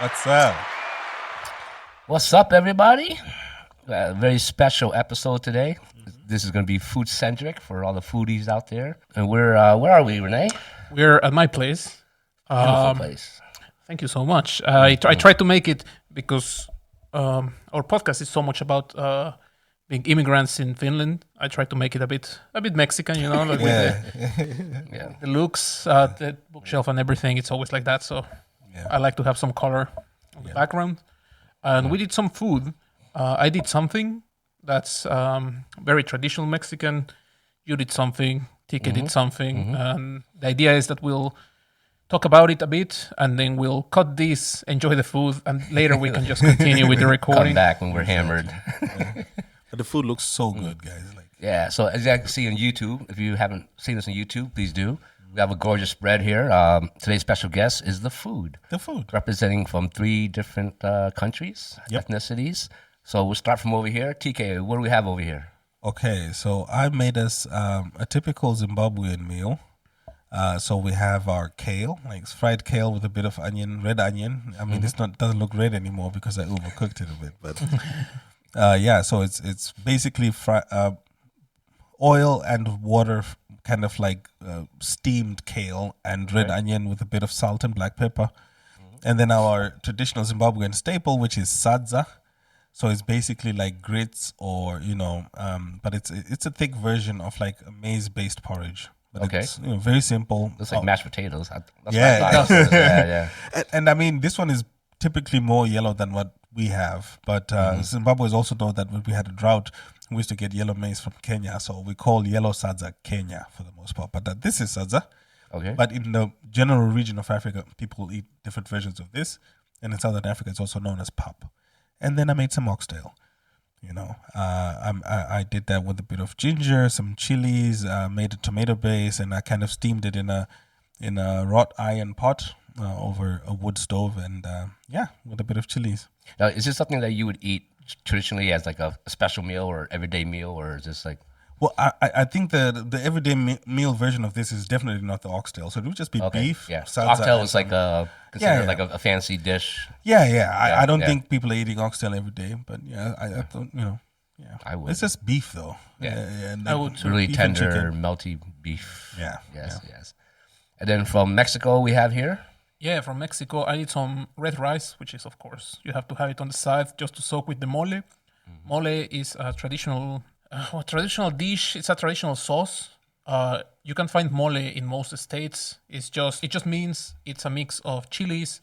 What's up? What's up, everybody? A very special episode today. This is going to be food centric for all the foodies out there. And where are we, Renee? We're at my place. Beautiful place. Thank you so much. I try to make it because our podcast is so much about being immigrants in Finland. I try to make it a bit Mexican, like with the looks, the bookshelf, and everything. It's always like that. So I like to have some color on the background. And we did some food. I did something that's very traditional Mexican. You did something. Tika did something. And the idea is that we'll talk about it a bit, and then we'll cut this, enjoy the food, and later we can just continue with the recording. Come back when we're hammered. But the food looks so good, guys. Yeah, so as you can see on YouTube, if you haven't seen us on YouTube, please do. We have a gorgeous spread here. Today's special guest is the food. The food. Representing from 3 different countries, ethnicities. So we'll start from over here. TK, what do we have over here? Okay, so I made us a typical Zimbabwean meal. So we have our kale, like fried kale with a bit of onion, red onion. I mean, doesn't look red anymore because I overcooked it a bit. But so it's basically oil and water, kind of like steamed kale and red onion with a bit of salt and black pepper. And then our traditional Zimbabwean staple, which is sadza. So it's basically like grits or, but it's a thick version of like a maize-based porridge. But it's very simple. It's like mashed potatoes. That's Yeah. what I thought. Yeah. And I mean, this one is typically more yellow than what we have. But Zimbabwe is also known that when we had a drought, we used to get yellow maize from Kenya. So we call yellow sadza Kenya for the most part. But this is sadza. Okay. But in the general region of Africa, people eat different versions of this. And in Southern Africa, it's also known as pap. And then I made some oxtail. I did that with a bit of ginger, some chilies, made a tomato base, and I kind of steamed it in a wrought iron pot over a wood stove, and with a bit of chilies. Now, is this something that you would eat traditionally as like a special meal or everyday meal, or is this like? Well, I think the everyday meal version of this is definitely not the oxtail. So it would just be beef. Yeah, salsa, oxtail is like considered like a fancy dish. I don't think people are eating oxtail every day, but I thought, I would. It's just beef though. And I would too. Really beef and tender, chicken. melty beef. Yes. And then from Mexico, we have here. Yeah, from Mexico, I did some red rice, which is, of course, you have to have it on the side just to soak with the mole. Mole is a traditional dish. It's a traditional sauce. You can find mole in most states. It just means it's a mix of chilies.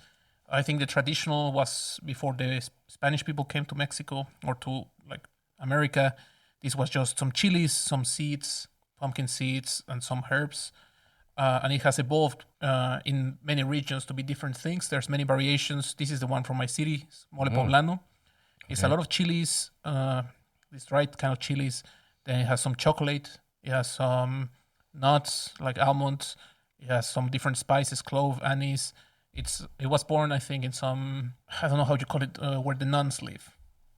I think the traditional was before the Spanish people came to Mexico or to like America. This was just some chilies, some seeds, pumpkin seeds, and some herbs. And it has evolved in many regions to be different things. There's many variations. This is the one from my city, mole poblano. It's a lot of chilies, this dried kind of chilies. Then it has some chocolate. It has some nuts like almonds. It has some different spices, clove, anise. It was born, I think, in some, I don't know how you call it, where the nuns live.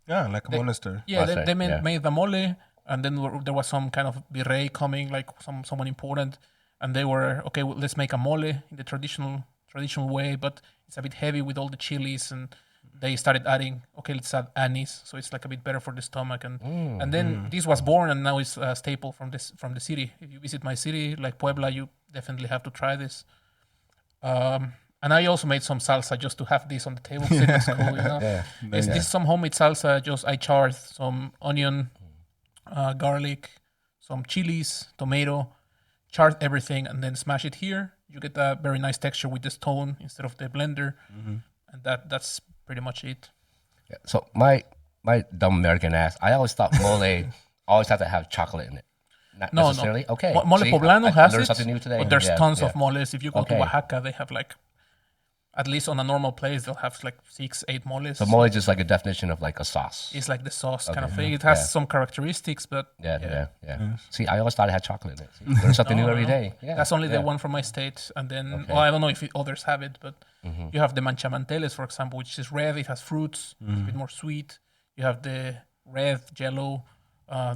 Yeah, like a monastery. Yeah, That's they right, made the mole, and then there was some kind of virrey coming, like someone important, and they were okay. Well, let's make a mole in the traditional way, but it's a bit heavy with all the chilies, and they started adding. Okay, let's add anise, so it's like a bit better for the stomach, and then this was born, and now it's a staple from the city. If you visit my city, like Puebla, you definitely have to try this. And I also made some salsa just to have this on the table. It's cool, This is some homemade salsa. Just I charred some onion, garlic, some chilies, tomato, charred everything, and then smash it here. You get a very nice texture with the stone instead of the blender, and that's pretty much it. Yeah. So my dumb American ass, I always thought mole always had to have chocolate in it. Not No. necessarily. Okay. Mole See, poblano I has learned it, something new today. but there's tons Yeah. of moles. If you go Okay. to Oaxaca, they have like, at least on a normal place, they'll have like 6-8 moles. So mole is just like a definition of like a sauce. It's like the sauce kind of thing. It has some characteristics, but Yeah. See, I always thought it had chocolate in it. See, learn something new every day. Yeah. that's only the yeah. one from my state. And then, Okay. well, I don't know if others have it, but you have the manchamanteles, for example, which is red. It has fruits. It's a bit more sweet. You have the red, yellow.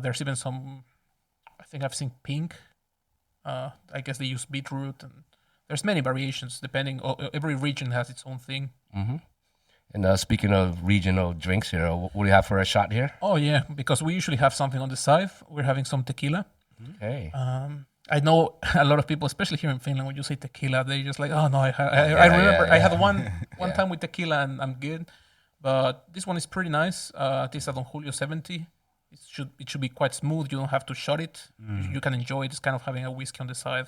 There's even some, I think I've seen pink. I guess they use beetroot, and there's many variations depending. Every region has its own thing. And speaking of regional drinks here, what do you have for a shot here? Oh yeah, because we usually have something on the side. We're having some tequila. Hey. I know a lot of people, especially here in Finland, when you say tequila, they just like, oh no, I remember I had one time with tequila and I'm good. But this one is pretty nice. It is a Don Julio 70. It should be quite smooth. You don't have to shot it. You can enjoy it. It's kind of having a whiskey on the side.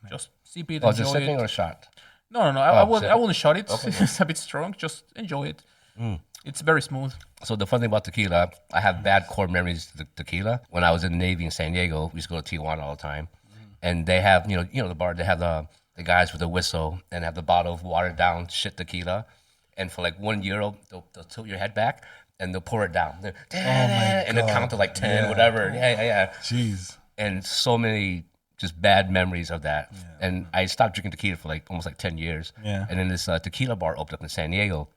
Just sip it, Is it enjoy sipping it. or a shot? No. I wouldn't shot it. It's a bit strong. Just enjoy it. It's very smooth. So the fun thing about tequila, I have bad core memories of tequila. When I was in the Navy in San Diego, we used to go to Tijuana all the time. And they have, the bar, they have the guys with the whistle and have the bottle of watered down shit tequila. And for like €1, they'll tilt your head back and they'll pour it down. And they'll count to like 10, whatever. Yeah. Jeez. And so many just bad memories of that. Yeah. And I stopped drinking tequila for like almost like 10 years. Yeah. And then this tequila bar opened up in San Diego.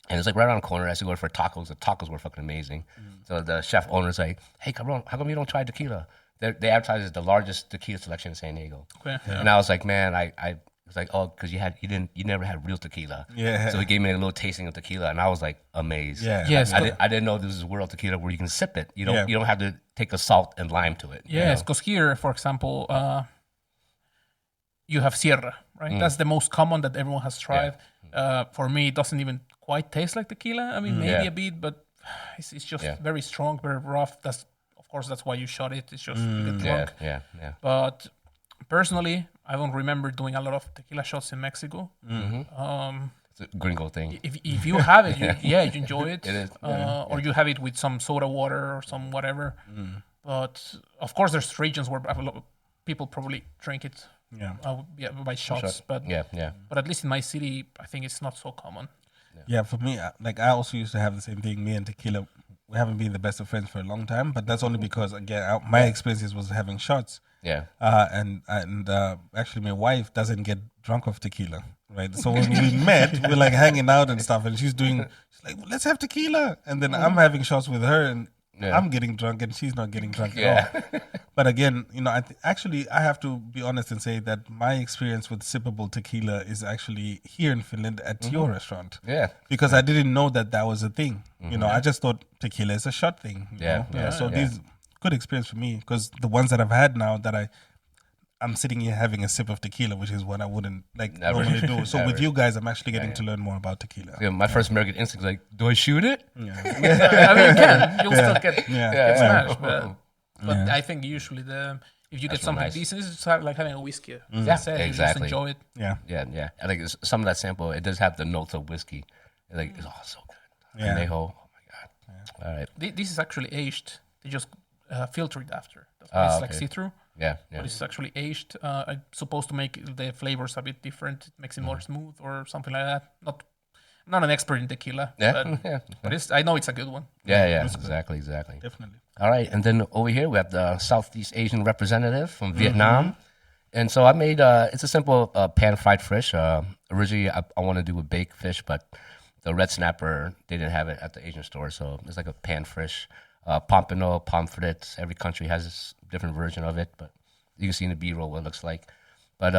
And it's like right around the corner. I used to go for tacos. The tacos were fucking amazing. So the chef owner's like, hey, cabrón, how come you don't try tequila? They advertise as the largest tequila selection in San Diego. Okay. Yeah. And I was like, man, I was like, oh, because you never had real tequila. Yeah. So he gave me a little tasting of tequila, and I was like amazed. Yeah. Yes. I didn't know this was world tequila where you can sip it. You don't have to take a salt and lime to it. Yes, because here, for example, you have Sierra, right? That's the most common that everyone has tried. For me, it doesn't even quite taste like tequila. I mean, maybe a bit, but it's just very strong, very rough. Of course, that's why you shot it. It's just you get drunk. Yeah. But personally, I don't remember doing a lot of tequila shots in Mexico. It's a gringo thing. If you have it, you enjoy it. It is. Or you have it with some soda water or some whatever. But of course, there's regions where a lot of people probably drink it by shots. But But at least in my city, I think it's not so common. Yeah, for me, like I also used to have the same thing. Me and tequila, we haven't been the best of friends for a long time, but that's only because again, my experiences was having shots. Yeah. And actually, my wife doesn't get drunk off tequila, right? So when we met, we're like hanging out and stuff, and she's like, let's have tequila, and then I'm having shots with her, and I'm getting drunk, and she's not getting drunk at all. But again, I have to be honest and say that my experience with sippable tequila is actually here in Finland at your restaurant. Yeah. Because I didn't know that was a thing. I just thought tequila is a shot thing. So these good experience for me, because the ones that I've had now that I'm sitting here having a sip of tequila, which is what I wouldn't normally do. So with you guys, I'm actually getting to learn more about tequila. Yeah, my first American instinct was like, do I shoot it? I mean, you can. You'll still get smashed. But I think usually if you get something nice. decent, it's like having a whiskey. Yeah, You just enjoy it. Yeah. I think some of that sample, it does have the notes of whiskey. It's so good. Yeah. Anejo, oh my God. All right. This is actually aged. They just filter it after. It's like see-through. Yeah. But it's actually aged. It's supposed to make the flavors a bit different. It makes it more smooth or something like that. I'm not an expert in tequila. But I know it's a good one. Yeah. Exactly. Definitely. All right. And then over here, we have the Southeast Asian representative from Vietnam. And so I made, it's a simple pan-fried fish. Originally, I want to do a baked fish, but the red snapper, they didn't have it at the Asian store. So it's like a pan fish. Pompano, pomfret. Every country has this different version of it, but you can see in the B-roll what it looks like. But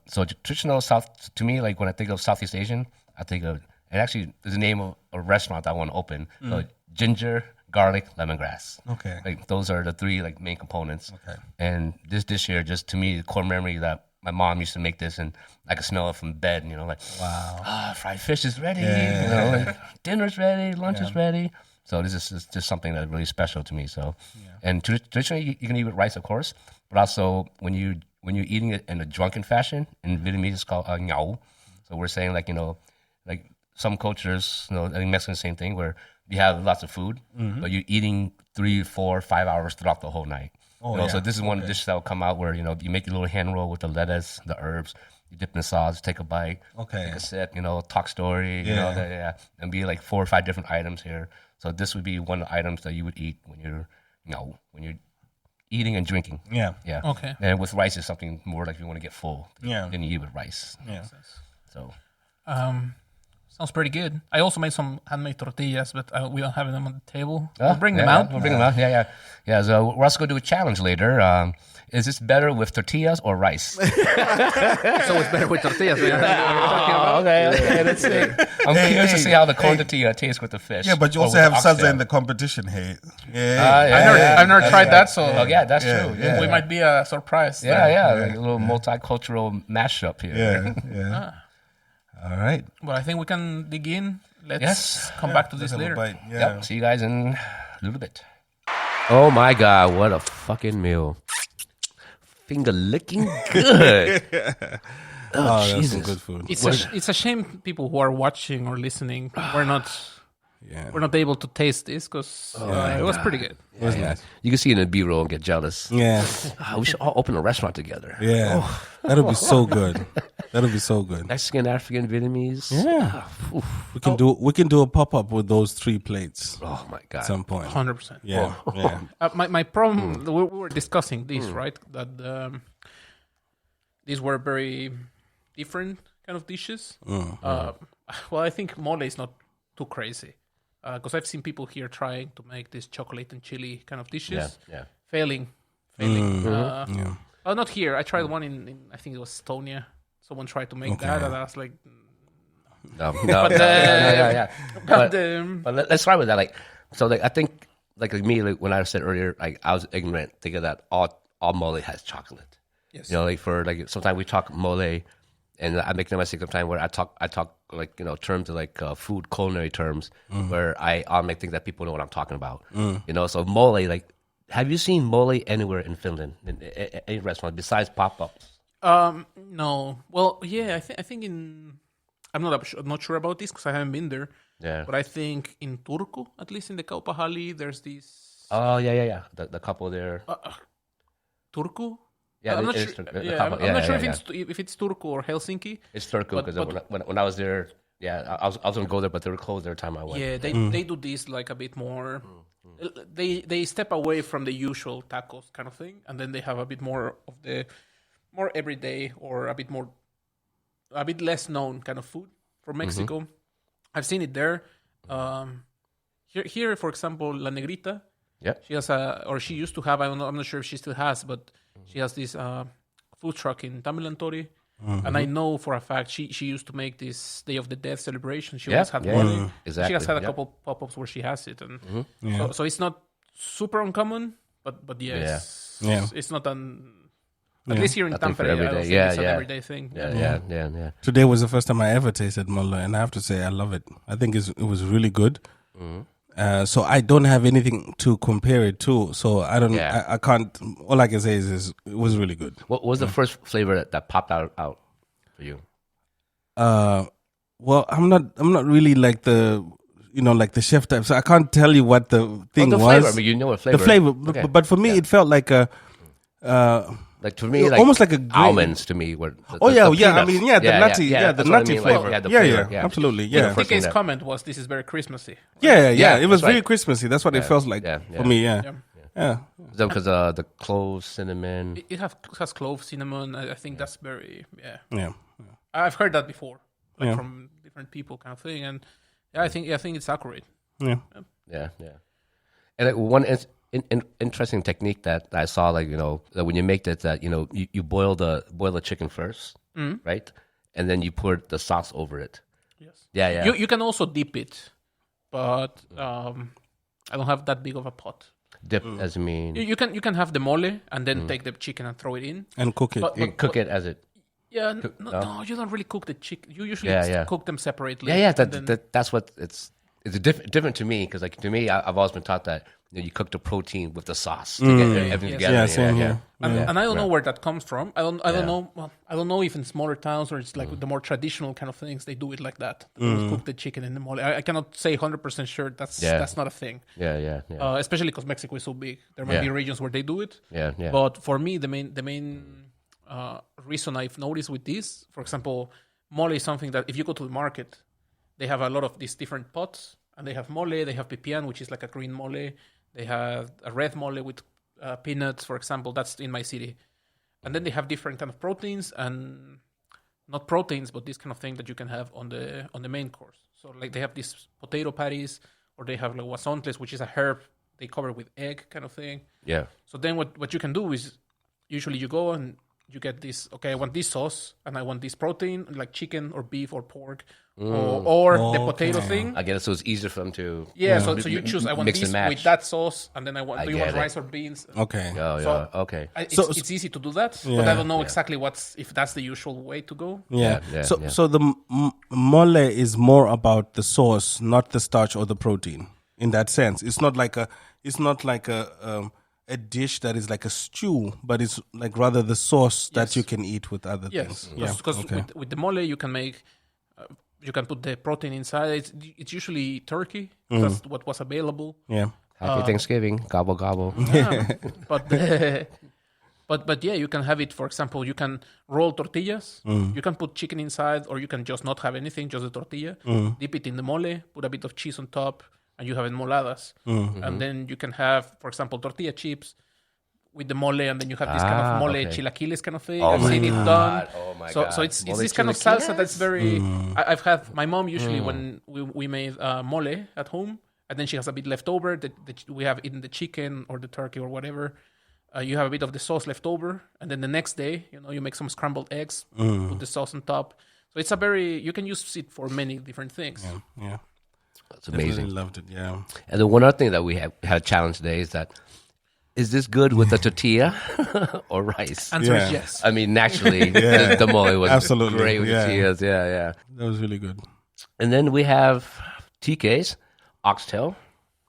so traditional South, to me, like when I think of Southeast Asian, I think of, and actually there's the name of a restaurant I want to open. So ginger, garlic, lemongrass. Okay. Like those are the three like main components. Okay. And this dish here, just to me, the core memory that my mom used to make this, and I could smell it from bed. Like, wow, fried fish is ready. Like, dinner's ready, lunch is ready. So this is just something that's really special to me. So, and traditionally you can eat with rice, of course, but also when you're eating it in a drunken fashion, in Vietnamese it's called ngao. So we're saying like like some cultures, I think Mexican same thing where you have lots of food, but you're eating 3, 4, 5 hours throughout the whole night. So this is one dish that will come out where you make your little hand roll with the lettuce, the herbs. You dip in the sauce, take a bite, take a sip, talk story, and be like 4 or 5 different items here. So this would be one of the items that you would eat when you're eating and drinking. Yeah. Okay. And with rice is something more like you want to get full. Yeah. Then you eat with rice. Yeah. So. Sounds pretty good. I also made some handmade tortillas, but we don't have them on the table. We'll bring them out. We'll bring them out. Yeah. So we're also going to do a challenge later. Is this better with tortillas or rice? It's always better with tortillas. Okay. Let's see. I'm curious to see how the corn tortilla tastes with the fish. Yeah, but you or also with have oxtail. salsa in the competition, hey. I've never tried that, so Yeah, that's Yeah, true. yeah. we might be surprised. Yeah. Like a little multicultural mashup here. Yeah. All right. But I think we can dig in. Let's Yes. come back to this Let's have a later. bite. Yeah. Yep. See you guys in a little bit. Oh my God, what a fucking meal. Finger licking good. Oh, that's Jesus. some good food. It's a shame people who are watching or listening we're not able to taste this because it was pretty good. It was nice. You can see it in the B-roll and get jealous. Yeah. We should all open a restaurant together. Yeah. That'll be so good. That'll be so good. Mexican, African, Vietnamese. Yeah. Oof. We can do a pop-up with those 3 plates Oh my at God. some point. 100%. Yeah. Yeah. My problem, we were discussing this, right? That these were very different kind of dishes. Well, I think mole is not too crazy because I've seen people here trying to make this chocolate and chili kind of dishes, Yeah. failing. Yeah. Oh, not here. I tried one in I think it was Estonia. Someone tried to make that, and I was like, No. Yeah. but But let's start with that. I think me, when I said earlier, I was ignorant, thinking that all mole has chocolate. yes, Sometimes we talk mole, and I make the mistake sometimes where I talk terms of food culinary terms where I'll make things that people know what I'm talking about. So mole, have you seen mole anywhere in Finland in any restaurant besides pop-ups? no. Well, yeah, I think I'm not sure about this because I haven't been there. Yeah. But I think in Turku, at least in the Kaupahalli, there's this Oh yeah. The couple there. Turku. Yeah, I'm not it sure. is Turku. The Yeah, couple- I'm not sure yeah. if it's Turku or Helsinki. It's Turku because when I was there, I was going to go there, but they were closed every time I went. Yeah, they do this like a bit more. They step away from the usual tacos kind of thing, and then they have a bit more of the more everyday or a bit less known kind of food from Mexico. I've seen it there. Here, for example, La Negrita. Yeah. She has she used to have. I'm not sure if she still has, but she has this food truck in Tamilantori. And I know for a fact she used to make this Day of the Dead celebration. She always had one. Exactly. She has had a yeah. couple pop-ups where she has it, and so it's not super uncommon, but it's not at least here in Nothing for Tampere. I every don't day. think Yeah, it's an yeah. everyday thing. Yeah. Today was the first time I ever tasted molo, and I have to say I love it. I think it was really good. So I don't have anything to compare it to. So I don't. Yeah. I can't. All I can say is it was really good. What was the first flavor that popped out for you? Well, I'm not really like the the chef type. So I can't tell you what the thing the was. flavor. I mean, you know what flavor. The flavor, Okay. but for me it felt like a. Like to me, almost like a grain. almonds to me. Were the I peanuts. mean, the nutty, the that's what I nutty mean, like, flavor. the Yeah, flavor, absolutely, Yeah. yeah. First one TK's there. comment was, "This is very Christmassy." Yeah, it was that's very right. Christmassy. That's what it felt like for me. Yeah. Because the cloves, cinnamon. It has clove, cinnamon. I think that's very Yeah. I've heard that before, Yeah. from different people, kind of thing, and I think it's accurate. Yeah. Yeah. And one interesting technique that I saw, that when you make that you boil the chicken first, right, and then you put the sauce over it. Yes. Yeah. You can also dip it, but I don't have that big of a pot. Dip as you mean. You can have the mole and then take the chicken and throw it in. And cook it. But- You cook it as it. Yeah, no, you don't really cook the chicken. You usually Yeah. cook them separately. Yeah. and then- That's what it's different to me, because to me I've always been taught that you cook the protein with the sauce to get everything Yes. together. Yeah, same here. And I don't know where that comes from. I don't know. Well, I don't know if in smaller towns or it's like the more traditional kind of things they do it like that. They always cook the chicken in the mole. I cannot say 100% sure that's not a thing. Yeah. Especially because Mexico is so big. There might be regions where they do it. Yeah. But for me, the main reason I've noticed with this, for example, mole is something that if you go to the market, they have a lot of these different pots, and they have mole, they have pipián, which is like a green mole. They have a red mole with peanuts, for example. That's in my city. And then they have different kind of proteins, and not proteins, but this kind of thing that you can have on the main course. So like they have these potato patties, or they have like guasontles, which is a herb they cover with egg kind of thing. Yeah. So then what you can do is usually you go and you get this, okay, I want this sauce and I want this protein, like chicken or beef or pork, or the potato thing. I get it. So it's easier for them to. Yeah, so you choose, I want mix this and match. with that sauce, and then do you want get it. rice or beans? Okay. Oh, yeah. So- Okay. It's easy to do that, but I don't know exactly if that's the usual way to go. Yeah. Yeah, So yeah. so the mole is more about the sauce, not the starch or the protein. In that sense, it's not like a dish that is like a stew, but it's like rather the sauce that Yes. you can eat with other Yes, things. Yeah. because Okay. with the mole you can make, you can put the protein inside. It's usually turkey. That's what was available. Yeah. Happy Thanksgiving. Gobble, gobble. Yeah, but yeah, you can have it. For example, you can roll tortillas. You can put chicken inside, or you can just not have anything, just the tortilla. Dip it in the mole, put a bit of cheese on top, and you have enmoladas. And then you can have, for example, tortilla chips with the mole, and then you have this kind of mole okay. chilaquiles kind of thing. Oh I've my seen it God. done. Oh my so God. so it's Mole this kind of chilaquiles? salsa that's very. I've had my mom usually when we made mole at home, and then she has a bit left over that we have eaten the chicken or the turkey or whatever. You have a bit of the sauce left over, and then the next day, you make some scrambled eggs, put the sauce on top. So it's you can use it for many different things. Yeah. It's amazing. Really loved it. Yeah. And the one other thing that we had a challenge today is that, is this good with a tortilla or rice? Answer Yeah. is yes. I mean, naturally, the mole was Absolutely, great with yeah. tortillas. Yeah, yeah. That was really good. And then we have TK's oxtail,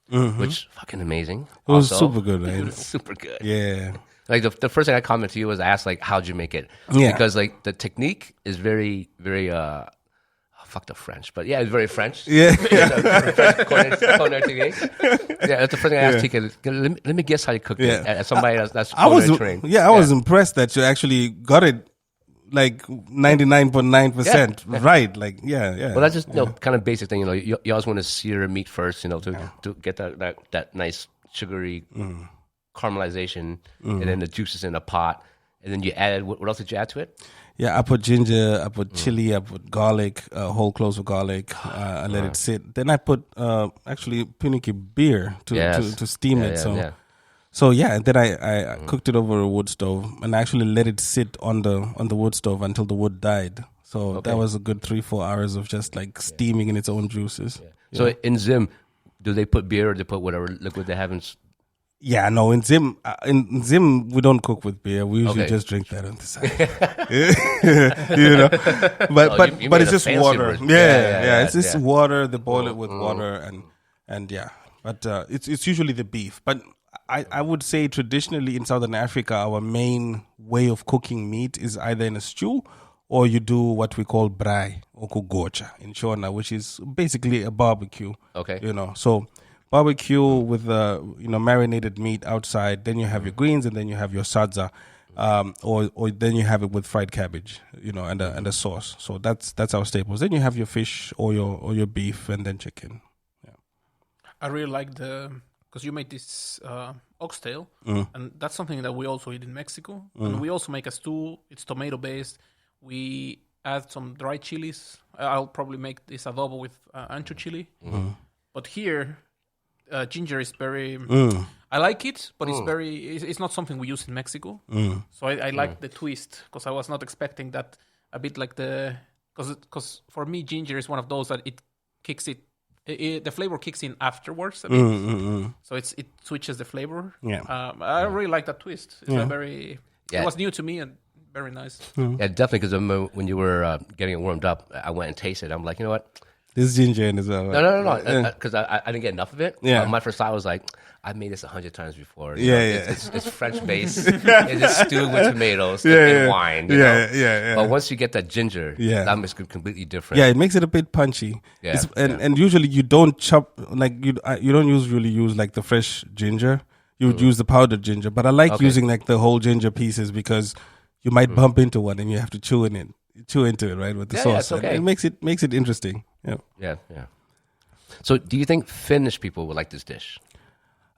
which fucking amazing. It was Also, super good, right? super good. Yeah. Like the first thing I commented to you was I asked like, how'd you make it? Yeah. Because like the technique is very, very fuck the French, but yeah, it's very French. Yeah. French culinary technique. Yeah, that's the first thing I asked TK. Let me guess how you cooked Yeah. it. As somebody that's I was culinary trained. I was impressed that you actually got it like 99.9% right. Like yeah. Well, that's just kind of basic thing. You always want to sear meat first, to get that nice sugary caramelization, and then the juices in a pot, and then you added what else did you add to it? Yeah, I put ginger, I put chili, I put garlic, whole cloves of garlic. I let it sit. Then I put actually pinnicky beer to steam it. So and then I cooked it over a wood stove, and I actually let it sit on the wood stove until the wood died. So that was a good 3-4 hours of just like steaming in its own juices. Yeah. So in Zim, do they put beer or do they put whatever liquid they have in? Yeah, no, in Zim we don't cook with beer. We usually just drink that on the side. But it's just water. Version. Yeah, it's just water. They boil it with water and yeah. But it's usually the beef. But I would say traditionally in Southern Africa, our main way of cooking meat is either in a stew or you do what we call braai or kugocha in Shona, which is basically a barbecue. Okay. So barbecue with marinated meat outside, then you have your greens, and then you have your sadza, or then you have it with fried cabbage, and a sauce. So that's our staples. Then you have your fish or your beef, and then chicken. Yeah. I really like because you made this oxtail, and that's something that we also eat in Mexico. And we also make a stew. It's tomato based. We add some dry chilies. I'll probably make this adobo with ancho chili. But here, ginger is very. I like it, but it's very. It's not something we use in Mexico. So I like the twist because I was not expecting that. A bit like because for me ginger is one of those that it kicks it. The flavor kicks in afterwards a bit, so it switches the flavor. Yeah. I really like that twist. It's it was new to me and very nice. Yeah, definitely. Because when you were getting it warmed up, I went and tasted it. I'm like, you know what? This ginger in as well. No. Because I didn't get enough of it. Yeah. My first thought was like, I've made this 100 times before. Yeah. It's French based. It's stewed with tomatoes and wine. Yeah. But once you get that ginger, that makes it completely different. Yeah, it makes it a bit punchy. Yeah, and usually you don't chop you don't usually use like the fresh ginger. You would use the powdered ginger, but I like using like the whole ginger pieces because you might bump into one and you have to chew into it, right, with the sauce. It's okay. And it makes it interesting. Yeah. Yeah. So, do you think Finnish people would like this dish?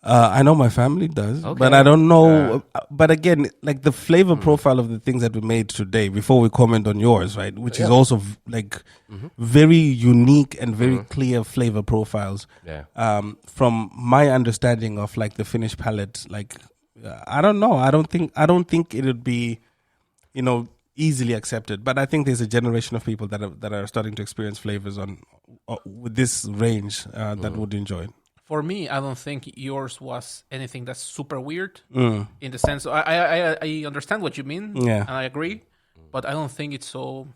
I know my family does, Okay. but I don't know. But again, like the flavor profile of the things that we made today, before we comment on yours, right, which is also very unique and very clear flavor profiles. Yeah. From my understanding of like the Finnish palate, like I don't know. I don't think it would be, easily accepted. But I think there's a generation of people that are starting to experience flavors with this range that would enjoy it. For me, I don't think yours was anything that's super weird. In the sense, I understand what you mean, Yeah. and I agree, but I don't think it's so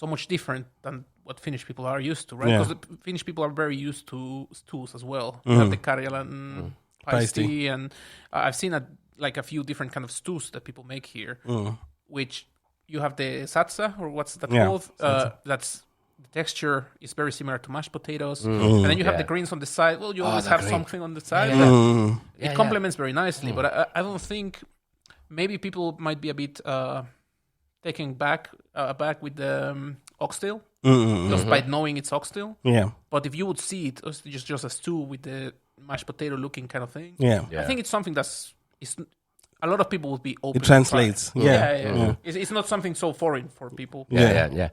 much different than what Finnish people are used to, right? Yeah. Because the Finnish people are very used to stews as well. You have the Karjalan paiste, and I've seen a few different kind of stews that people make here, which you have the satsa, or what's that Yeah, called? That's the texture is very similar to mashed potatoes, and then you have the greens on the side. Well, you always have something on the side. It complements very nicely, but I don't think, maybe people might be a bit taken back with the oxtail, just by knowing it's oxtail. Yeah. But if you would see it as just a stew with the mashed potato looking kind of thing, Yeah. I think it's something a lot of people would be open. It translates. To try. Yeah. It's not something so foreign for people. Yeah.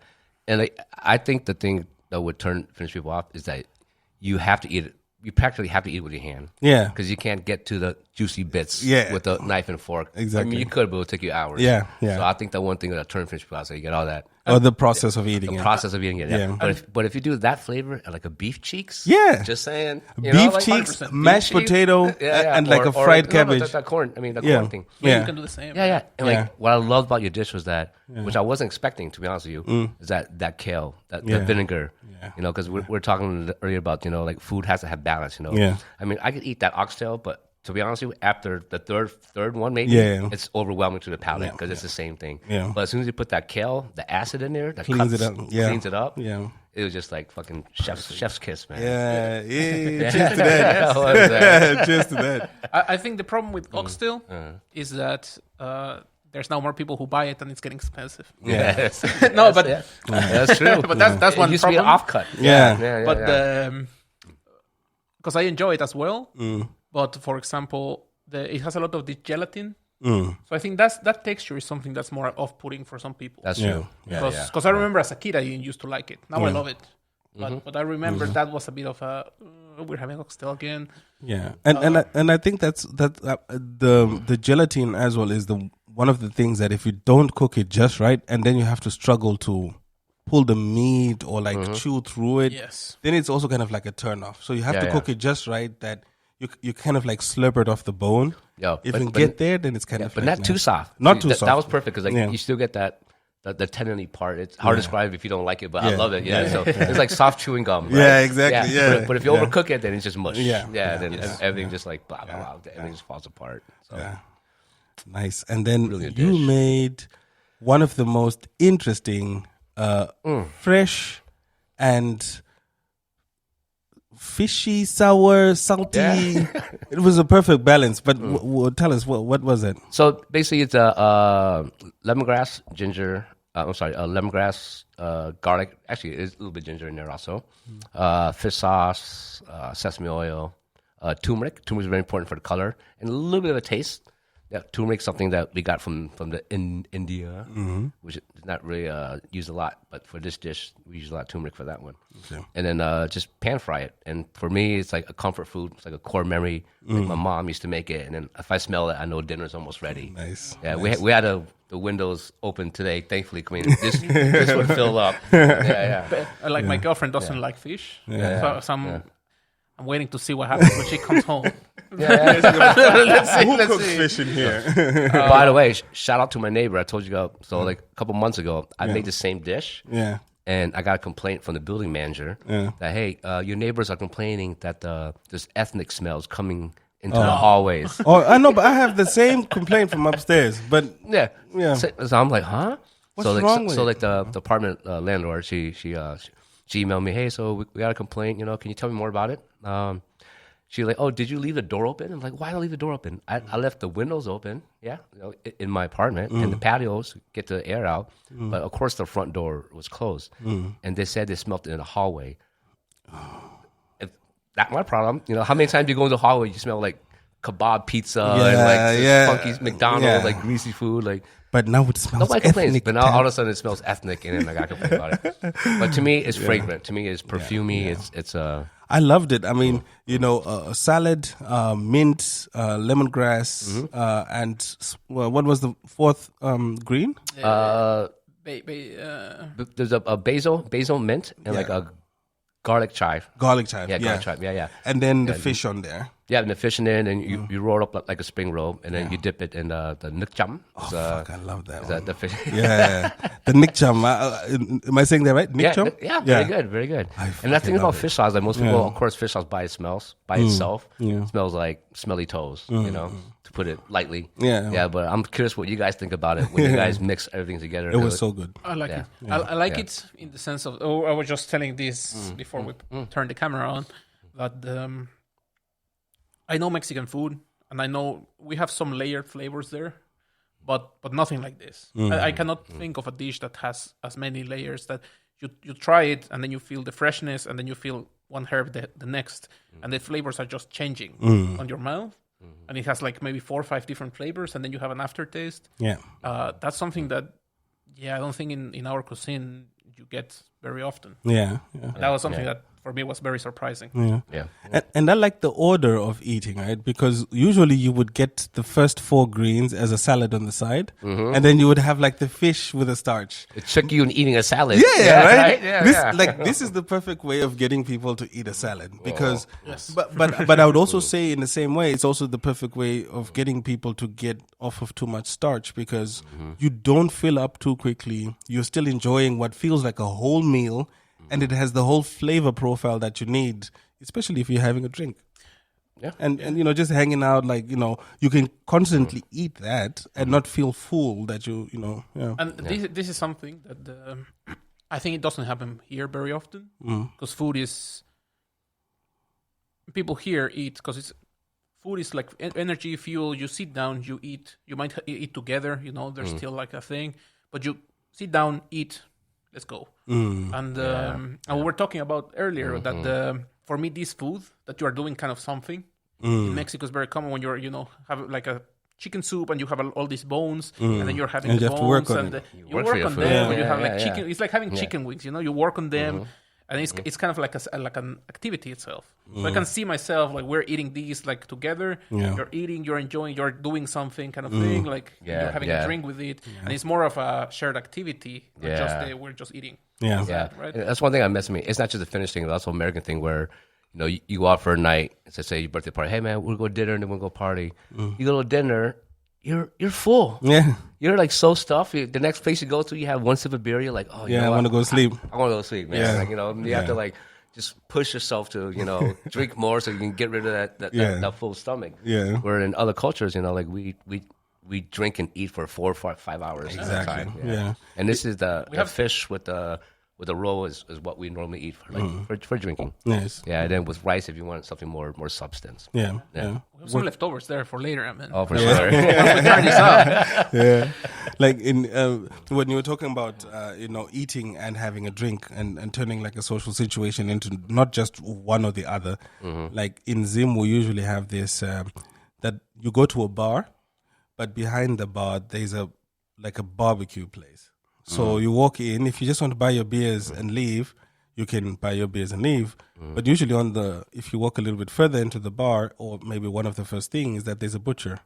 And I think the thing that would turn Finnish people off is that you have to eat it. You practically have to eat it with your hand. Yeah. Because you can't get to the juicy bits Yeah. with a knife and fork. Exactly. I mean, you could, but it would take you hours. Yeah, yeah. So I think the one thing that turns Finnish people off is that you get all that. Or the process of eating it. Process of eating it. Yeah. But if you do that flavor and like a beef cheeks. Yeah. Just saying. Beef cheeks, 100% mashed beef cheeks, potato, and like a fried cabbage. That corn. I mean, the Yeah. corn thing. You can do the same. Yeah. And Yeah. like what I loved about your dish was that, which I wasn't expecting, to be honest with you, is that kale, that vinegar. Yeah. Because we're talking earlier about, like food has to have balance, Yeah. I mean, I could eat that oxtail, but to be honest with you, after the third one, maybe, it's overwhelming to the palate because it's the same thing. Yeah. But as soon as you put that kale, the acid in there, that Cleans it up. Yeah. cleans it up. Yeah. It was just like fucking chef's kiss, man. Yeah. Cheers to that. What was that? Cheers to that. I think the problem with oxtail is that there's now more people who buy it and it's getting expensive. Yeah. No, but That's true. but that's It one used to be an problem. offcut. Yeah. But because I enjoy it as well. But for example, it has a lot of the gelatin. So I think that texture is something that's more off-putting for some people. That's Yeah. true. Because I remember as a kid I didn't used to like it. Now I love it. But I remember that was a bit of a we're having oxtail again. Yeah, and I think that's the gelatin as well is one of the things that if you don't cook it just right, and then you have to struggle to pull the meat or like chew through it, Yes. then it's also kind of like a turn off. So you have to Yeah. cook it just right that you kind of like slurp it off the bone. Yeah, If but- you but- get there, then it's kind of But like not too soft. Not See, too that, soft. That was perfect because Yeah. you still get the tendony part. It's hard to describe if you don't like it, but I Yeah. love it. Yeah. So it's like soft chewing gum. Right? Yeah, exactly, yeah. But if you Yeah. overcook it, then it's just mush. Yeah. Then Yes. everything just like blah blah blah. Everything just falls apart. So. Yeah. Nice. And then Brilliant you dish. made one of the most interesting, fresh and fishy, sour, salty. Yeah. It was a perfect balance. But tell us, what was it? So basically, it's a lemongrass, ginger. Lemongrass, garlic. Actually, there's a little bit of ginger in there also. Fish sauce, sesame oil, turmeric. Turmeric is very important for the color and a little bit of a taste. Yeah, turmeric, something that we got from the India, which is not really used a lot, but for this dish, we use a lot of turmeric for that one. Okay. And then just pan fry it. And for me, it's like a comfort food. It's like a core memory. Like my mom used to make it, and then if I smell it, I know dinner's almost ready. Nice. Yeah, Nice. we had the windows open today. Thankfully, I mean, this would fill up. Yeah. Like my girlfriend doesn't like fish. Yeah. So I'm waiting to see what happens when she comes home. Who cooks fish in here? By the way, shout out to my neighbor. I told you about. So like a couple months ago, I made the same dish. Yeah. And I got a complaint from the building manager that, hey, your neighbors are complaining that there's ethnic smells coming into the hallways. Oh, I know, but I have the same complaint from upstairs. But Yeah. Yeah. So I'm like, huh? What's so wrong with it? like the apartment landlord, she emailed me, hey, so we got a complaint, can you tell me more about it? She's like, oh, did you leave the door open? I'm like, why did I leave the door open? I left the windows open, in my apartment, and the patios get the air out. But of course, the front door was closed, and they said they smelled it in the hallway. not my problem. You know, how many times do you go into the hallway, you smell like kebab pizza and Yeah, like yeah. funky McDonald's, Yeah. like greasy food, like. But now it smells Nobody complains, ethnic. but now all of a sudden it smells ethnic, and then like I complain about it. But to me, it's fragrant. To me, it's perfumey. It's I loved it. I mean, you know, salad, mint, lemongrass, and what was the fourth green? there's a basil mint, and like a garlic chive. Garlic chive. Yeah, garlic chive. Yeah. And then the fish on there. Yeah, and the fish in there, and then you roll it up like a spring roll, and then you dip it in the nikcham. Oh, fuck, I love that one. The fish. Yeah, the nikcham. Am I saying that right? Nikcham? Yeah, very good, very good. And that thing about fish sauce, like most people, of course, fish sauce by itself smells like smelly toes, you know, to put it lightly. Yeah. But I'm curious what you guys think about it when you guys mix everything together. It was so good. I like it. I like it in the sense of. Oh, I was just telling this before we turned the camera on that I know Mexican food, and I know we have some layered flavors there, but nothing like this. I cannot think of a dish that has as many layers that you try it and then you feel the freshness and then you feel one herb the next, and the flavors are just changing on your mouth. And it has like maybe 4 or 5 different flavors, and then you have an aftertaste. Yeah. That's something that, I don't think in our cuisine you get very often. Yeah. And that was something that for me was very surprising. Yeah. And I like the order of eating, right? Because usually you would get the first 4 greens as a salad on the side, and then you would have like the fish with a starch. It's tricky you in eating a salad. Yeah, right. Yeah, This is the perfect way of getting people to eat a salad because, but I would also say in the same way, it's also the perfect way of getting people to get off of too much starch because you don't fill up too quickly. You're still enjoying what feels like a whole meal, and it has the whole flavor profile that you need, especially if you're having a drink. Yeah. And you know, just hanging out, like, you know, you can constantly eat that and not feel full that you know. Yeah. And this is something that I think it doesn't happen here very often because food is people here eat because food is like energy, fuel. You sit down, you eat. You might eat together. You know, there's still like a thing, but you sit down, eat. Let's go. And we were talking about earlier that for me, this food that you are doing kind of something in Mexico is very common when you're, you know, have like a chicken soup and you have all these bones and then you're having And the you have to bones work on and it. you work on them. Yeah. And you have like Yeah. chicken. It's like having chicken wings, you know, you work on them. And it's kind of like an activity itself. So I can see myself like we're eating these like together. Yeah. You're eating, you're enjoying, you're doing something kind of thing. Like you're having a drink with it, and it's more of a shared activity. Not just we're just eating. Yeah. Yeah, Right. that's one thing I miss. Me, it's not just a Finnish thing; it's also an American thing where you know you go out for a night. Say your birthday party. Hey man, we'll go to dinner and then we'll go party. You go to dinner, you're full. Yeah. You're like so stuffed. The next place you go to, you have one sip of beer. You're like, oh, you Yeah, know I what? want to go sleep. I want to go to sleep, man. Yeah. Like, you know, you have to like just push yourself to, you know, drink more so you can get rid of that full stomach. Yeah. Where in other cultures, you know, like we drink and eat for 4 or 5 hours at a time. Yeah. And this is the fish with the roll is what we normally eat for drinking. Nice. Yeah, and then with rice if you want something more substance. Yeah. We have some leftovers there for later, I mean. Oh, for sure. Turn this up. Yeah. Like in when you were talking about you know, eating and having a drink and turning like a social situation into not just one or the other. Like in Zim, we usually have this that you go to a bar, but behind the bar there's a barbecue place. So you walk in. If you just want to buy your beers and leave, you can buy your beers and leave. But usually if you walk a little bit further into the bar, or maybe one of the first things is that there's a butcher,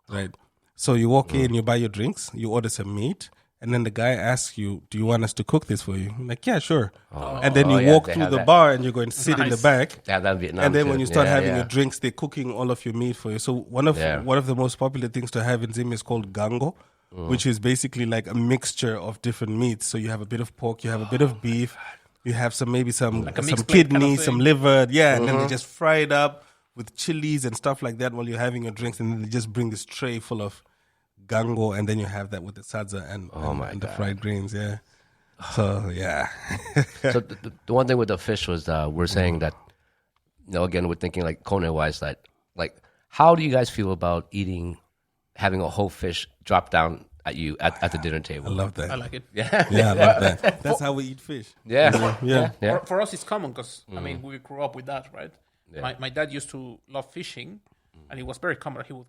right? So you walk in, you buy your drinks, you order some meat, and then the guy asks you, do you want us to cook this for you? I'm like, yeah, sure. And then you walk through the bar and you go and sit in the back. Yeah, that Vietnam. And then too. when you start having your drinks, they're cooking all of your meat for you. So one of the most popular things to have in Zim is called gango, which is basically like a mixture of different meats. So you have a bit of pork, you have a bit of beef, you have some mixed plate kind kidney, of some thing. liver, and then they just fry it up with chilies and stuff like that while you're having your drinks, and then they just bring this tray full of gango, and then you have that with the sadza and the fried greens, So yeah. So the one thing with the fish was we're saying that, you know, again, we're thinking like Kone wise, that like, how do you guys feel about having a whole fish drop down at you at the dinner table? I love that. I like it. Yeah, I love that. That's how we eat fish. Yeah. For us, it's common because I mean we grew up with that, right? My dad used to love fishing, and it was very common. He would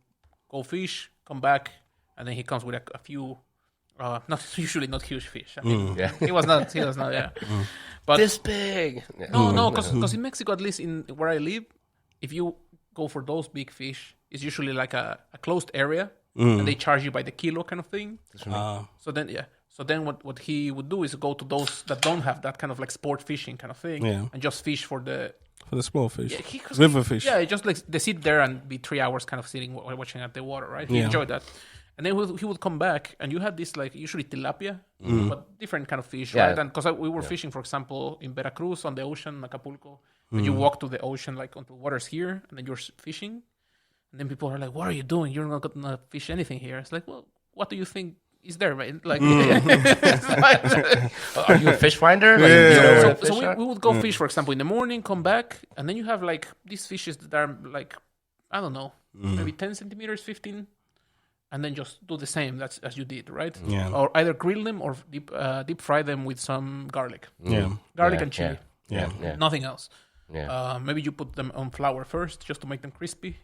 go fish, come back, and then he comes with a few, not huge fish. I mean, he was not, yeah. But This big. Yeah. no, because in Mexico, at least in where I live, if you go for those big fish, it's usually like a closed area, and they charge you by the kilo kind of thing. So then what he would do is go to those that don't have that kind of like sport fishing kind of thing, and just fish for the small fish, river fish. Yeah, just like they sit there and be 3 hours kind of sitting watching at the water, right? He enjoyed that. And then he would come back, and you had this like usually tilapia, but different kind of fish, right? And because we were fishing, for example, in Veracruz on the ocean, Acapulco, and you walk to the ocean like onto waters here, and then you're fishing, and then people are like, "What are you doing? You're not gonna fish anything here." It's like, well, what do you think is there, right? Like, Are you a fish finder? So we would go fish, for example, in the morning, come back, and then you have like these fishes that are like, I don't know, maybe 10 centimeters, 15. And then just do the same as you did, right? Yeah. Or either grill them or deep fry them with some garlic. Yeah. Garlic and chili. Yeah. Nothing else. Yeah. Maybe you put them on flour first just to make them crispy.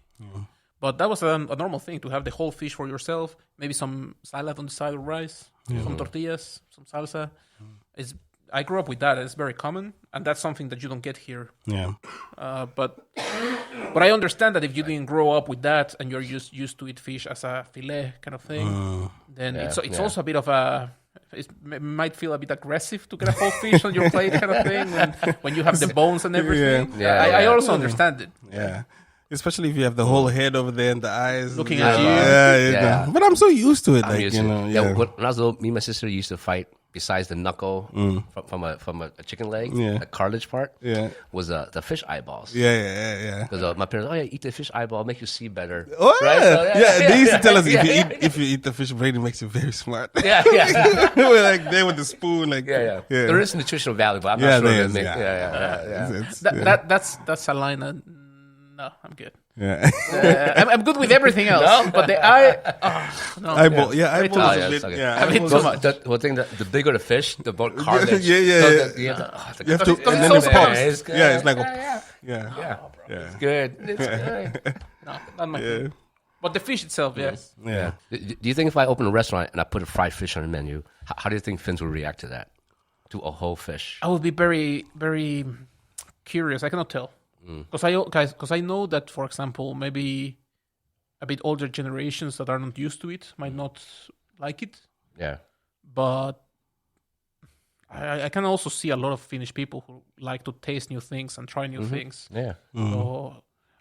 But that was a normal thing, to have the whole fish for yourself. Maybe some salad on the side of rice, some tortillas, some salsa. I grew up with that. It's very common, and that's something that you don't get here. Yeah. But I understand that if you didn't grow up with that and you're used to eat fish as a fillet kind of thing, then it's also a bit of a. It might feel a bit aggressive to get a whole fish on your plate kind of thing when you have the bones and everything. I also understand it. Yeah. Especially if you have the whole head over there and the eyes Looking at you. Yeah. But I'm so used to it. I'm used to it. When I was little, me and my sister used to fight. Besides the knuckle from a chicken leg, the cartilage part, was the fish eyeballs. Yeah. Because my parents, eat the fish eyeball, make you see better. Oh right? So, they used to tell us if you eat the fish brain, it makes you very smart. Yeah. We're like there with the spoon, like There is nutritional value, but I'm not sure. That's a line that. No, I'm good. Yeah. I'm good with everything else, but the eye. No. Eyeball, eyeball is a bit. Okay. Yeah, bit too much. The thing that the bigger the fish, the more cartilage. Yeah. You have to, and then it's it so pops. it's good. Yeah, it's like It's good. It's good. No, not my thing. But the fish itself, yes. Yeah. Do you think if I open a restaurant and I put a fried fish on the menu, how do you think Finns will react to that? To a whole fish? I would be very, very curious. I cannot tell. Because I know that, for example, maybe a bit older generations that are not used to it might not like it. Yeah. But I can also see a lot of Finnish people who like to taste new things and try new things. Yeah. So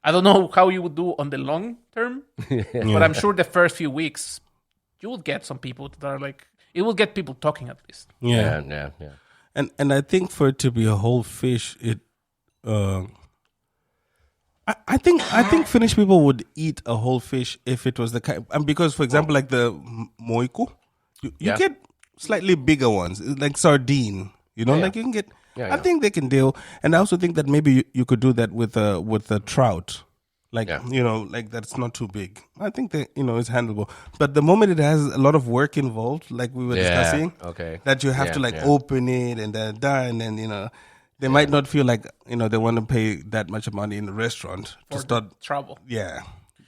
I don't know how you would do on the long term, but I'm sure the first few weeks you will get some people that are like, it will get people talking at least. Yeah. And I think for it to be a whole fish, I think Finnish people would eat a whole fish if it was the kind, and because, for example, like the moiku, you get slightly bigger ones, like sardine. Like you can get. I think they can deal, and I also think that maybe you could do that with a trout, like like that's not too big. I think that it's handleable. But the moment it has a lot of work involved, like we were discussing, that you have to open it and then they might not feel like they want to pay that much money in a restaurant to start trouble. Yeah,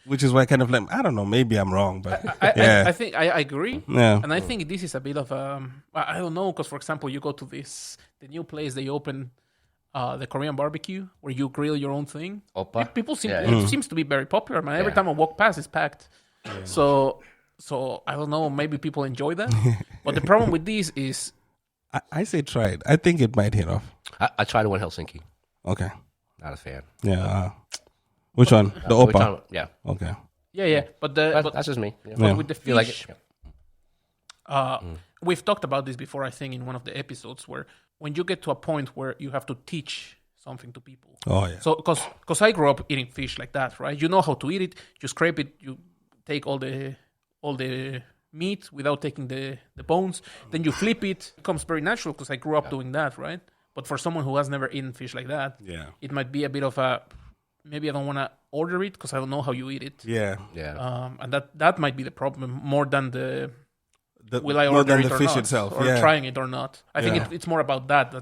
which is why I kind of like, I don't know, maybe I'm wrong, but I think I agree. Yeah, and I think this is a bit of I don't know, because for example, you go to the new place they open, the Korean barbecue where you grill your own thing. Oppa. People seems to be very popular, man. Every time I walk past, it's packed. Yeah. So I don't know, maybe people enjoy that. But the problem with this is, I say try it. I think it might hit off. I tried it in Helsinki. Okay. Not a fan. Yeah. Which one? The Oppa? Yeah. Okay. Yeah. But that's just me. Yeah. But with the fish, like it? We've talked about this before, I think, in one of the episodes, where when you get to a point where you have to teach something to people. Oh, yeah. So, because I grew up eating fish like that, right? You know how to eat it. You scrape it. You take all the meat without taking the bones. Then you flip it. It becomes very natural because I grew up doing that, right? But for someone who has never eaten fish like that, it might be a bit of a, maybe I don't want to order it because I don't know how you eat it. Yeah. And that might be the problem more than will I order it or fish not, itself, or trying it or not. I think it's more about that I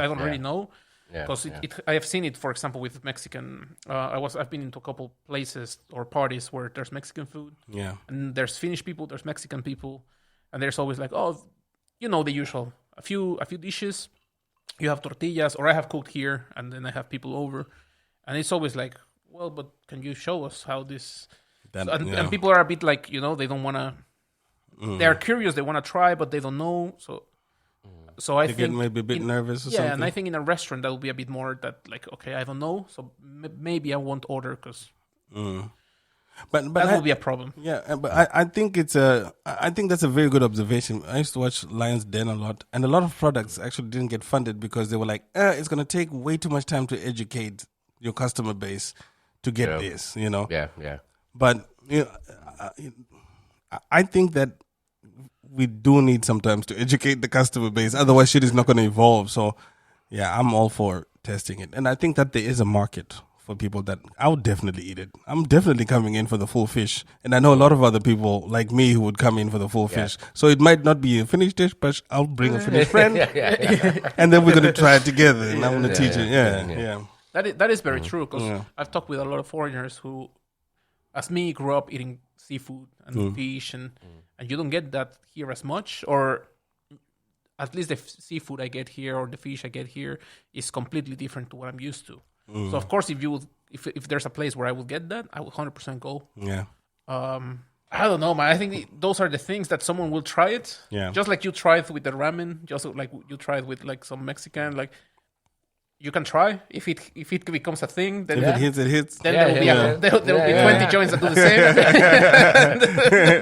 don't really know. Yeah, Because yeah. I have seen it, for example, with Mexican. I've been into a couple places or parties where there's Mexican food, Yeah. and there's Finnish people, there's Mexican people, and there's always like, oh, you know, the usual. A few dishes. You have tortillas, or I have cooked here, and then I have people over, and it's always like, well, but can you show us how this? And people are a bit like, you know, they don't want to. They are curious, they want to try, but they don't know. So I They think get maybe a bit nervous or yeah, something. and I think in a restaurant that will be a bit more that like, okay, I don't know, so maybe I won't order because but that will be a problem. Yeah, but I think I think that's a very good observation. I used to watch Lion's Den a lot, and a lot of products actually didn't get funded because they were like, it's going to take way too much time to educate your customer base to get this, you know. Yeah, yeah. But you know, I think that we do need sometimes to educate the customer base. Otherwise, shit is not going to evolve. So, yeah, I'm all for testing it, and I think that there is a market for people that I would definitely eat it. I'm definitely coming in for the full fish, and I know a lot of other people like me who would come in for the full fish. So it might not be a Finnish dish, but I'll bring a Finnish friend, and then we're going to try it together, and I'm going to teach it. Yeah. That is very true because I've talked with a lot of foreigners who, as me, grew up eating seafood and fish, and you don't get that here as much, or at least the seafood I get here or the fish I get here is completely different to what I'm used to. So of course, if there's a place where I will get that, I will 100% go. Yeah. I don't know, man. I think those are the things that someone will try it. Yeah. Just like you tried with the ramen, just like you tried with like some Mexican, like you can try if it becomes a thing. Then If it hits, it hits. Then there will be 20 joints that do the same.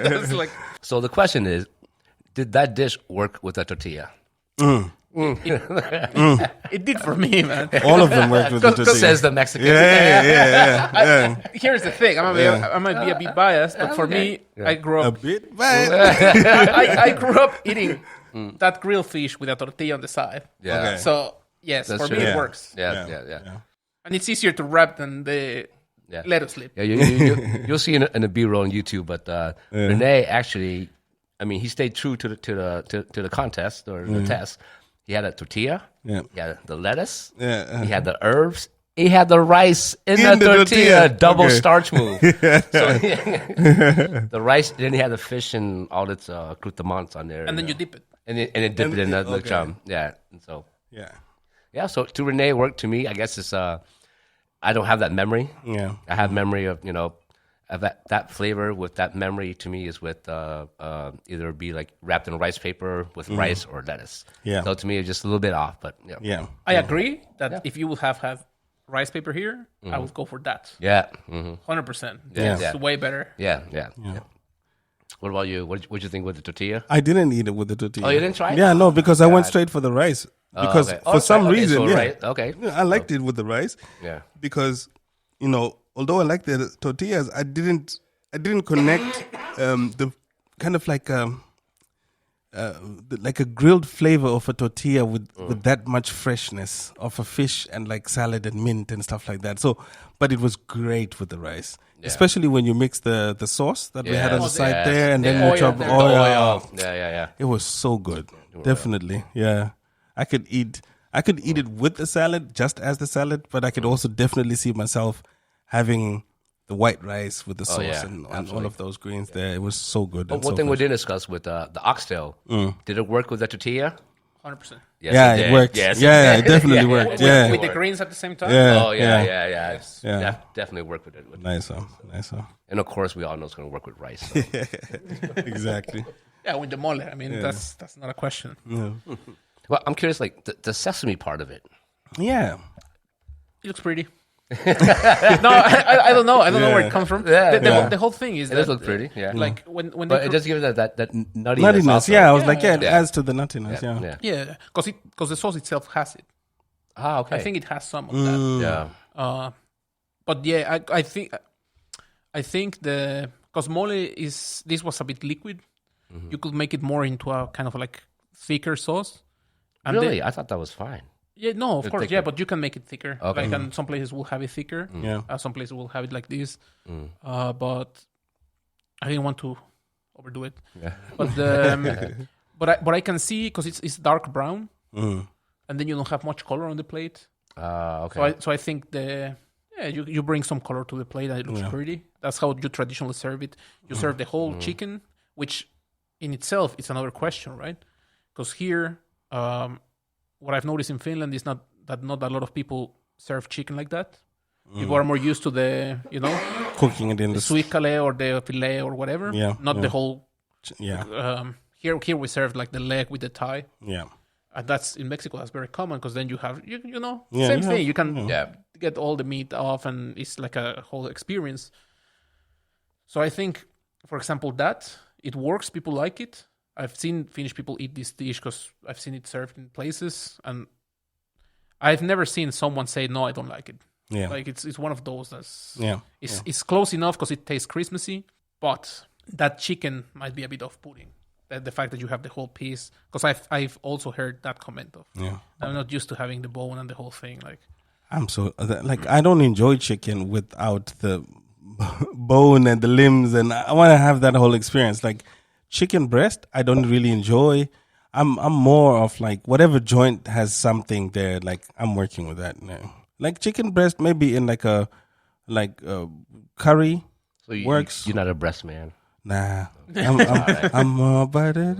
That's like, So the question is, did that dish work with a tortilla? it did for me, man. All of them worked with the tortilla. Says the Mexican. Yeah. Here's the thing. I might be a bit biased, but for me, I grew A up. bit bad. I grew up eating that grilled fish with a tortilla on the side. Yeah. Okay. So yes, That's for true. me Yeah. it works, Yeah. and it's easier to wrap than the Yeah. lettuce lip. Yeah, you'll see in a B-roll on YouTube, but Renee actually, I mean, he stayed true to the contest or the test. He had a tortilla. Yeah. He had the lettuce. Yeah. He had the herbs. He had the rice in In the the tortilla. tortilla. Double Okay. starch move. So the rice. Then he had the fish and all its glutamons on there, And then you dip it. and then dip it in the okay. chum. Yeah, and so. Yeah. Yeah, so to Renee work to me, I guess it's I don't have that memory. Yeah. I have memory of of that flavor with that memory to me is with either be like wrapped in rice paper with rice or lettuce. Yeah. So to me it's just a little bit off, but yeah. Yeah. I agree that if you would have had rice paper here, I would go for that. Yeah. Mm-hmm. 100%. Yeah. It's way better. Yeah. What about you? What you think with the tortilla? I didn't eat it with the tortilla. Oh, you didn't try it? Yeah, no, because I went straight for the rice. Because okay. for some reason, so yeah, right. Okay. I liked it with the rice. Yeah. Because although I liked the tortillas, I didn't connect the kind of like like a grilled flavor of a tortilla with that much freshness of a fish and like salad and mint and stuff like that. So, but it was great with the rice, especially when you mix the sauce that we had on the side there, and then you chop oil. Yeah. It was so good. Definitely, yeah. I could eat it with the salad, just as the salad, but I could also definitely see myself having the white rice with the sauce and all of those greens there. It was so good. But one thing we didn't discuss with the oxtail, did it work with the tortilla? 100%. Yes, Yeah, did. it worked. Yes, Yeah, it definitely worked. Yeah. With the greens at the same time? Yeah. Oh yeah. Definitely work with it. Nice one. And of course, we all know it's going to work with rice. So. Exactly. Yeah, with the mole. I mean, that's not a question. Well, I'm curious, like the sesame part of it. Yeah. It looks pretty. No, I don't know. I don't know where it comes from. The whole thing is It does look pretty, yeah. Like when But they it does give it that nuttiness. Nuttiness. also. Yeah, I was like, it adds to the nuttiness. yeah, because the sauce itself has it. Ah, okay. I think it has some of that. Yeah. But yeah, I think because mole this was a bit liquid. You could make it more into a kind of like thicker sauce. And Really? I thought that was fine. Yeah, no, of course, thicker. yeah, but you can make it thicker. Okay. Like, and some places will have it thicker. Yeah. Some places will have it like this. But I didn't want to overdo it. Yeah. But I can see because it's dark brown, Mm. and then you don't have much color on the plate. Okay. So I think you bring some color to the plate and it looks pretty. That's how you traditionally serve it. You serve the whole chicken, which in itself is another question, right? Because here, what I've noticed in Finland is not a lot of people serve chicken like that. People are more used to the, Cooking it in the suikale or the filet or whatever. Not the whole. Here we serve like the leg with the thigh. Yeah. And that's in Mexico. That's very common because then you have Yeah, same you thing. have- You can get all the meat off, and it's like a whole experience. So I think, for example, that it works. People like it. I've seen Finnish people eat this dish because I've seen it served in places, and I've never seen someone say no, I don't like it. Yeah. Like it's one of those that's Yeah. it's close enough because it tastes Christmassy, but that chicken might be a bit off-putting. The fact that you have the whole piece, because I've also heard that comment of I'm not used to having the bone and the whole thing. Like I'm so like I don't enjoy chicken without the bone and the limbs, and I want to have that whole experience. Like chicken breast, I don't really enjoy. I'm more of like whatever joint has something there. Like I'm working with that now. Like chicken breast, maybe in like a curry So works. You're not a breast man. Nah, I'm more about it.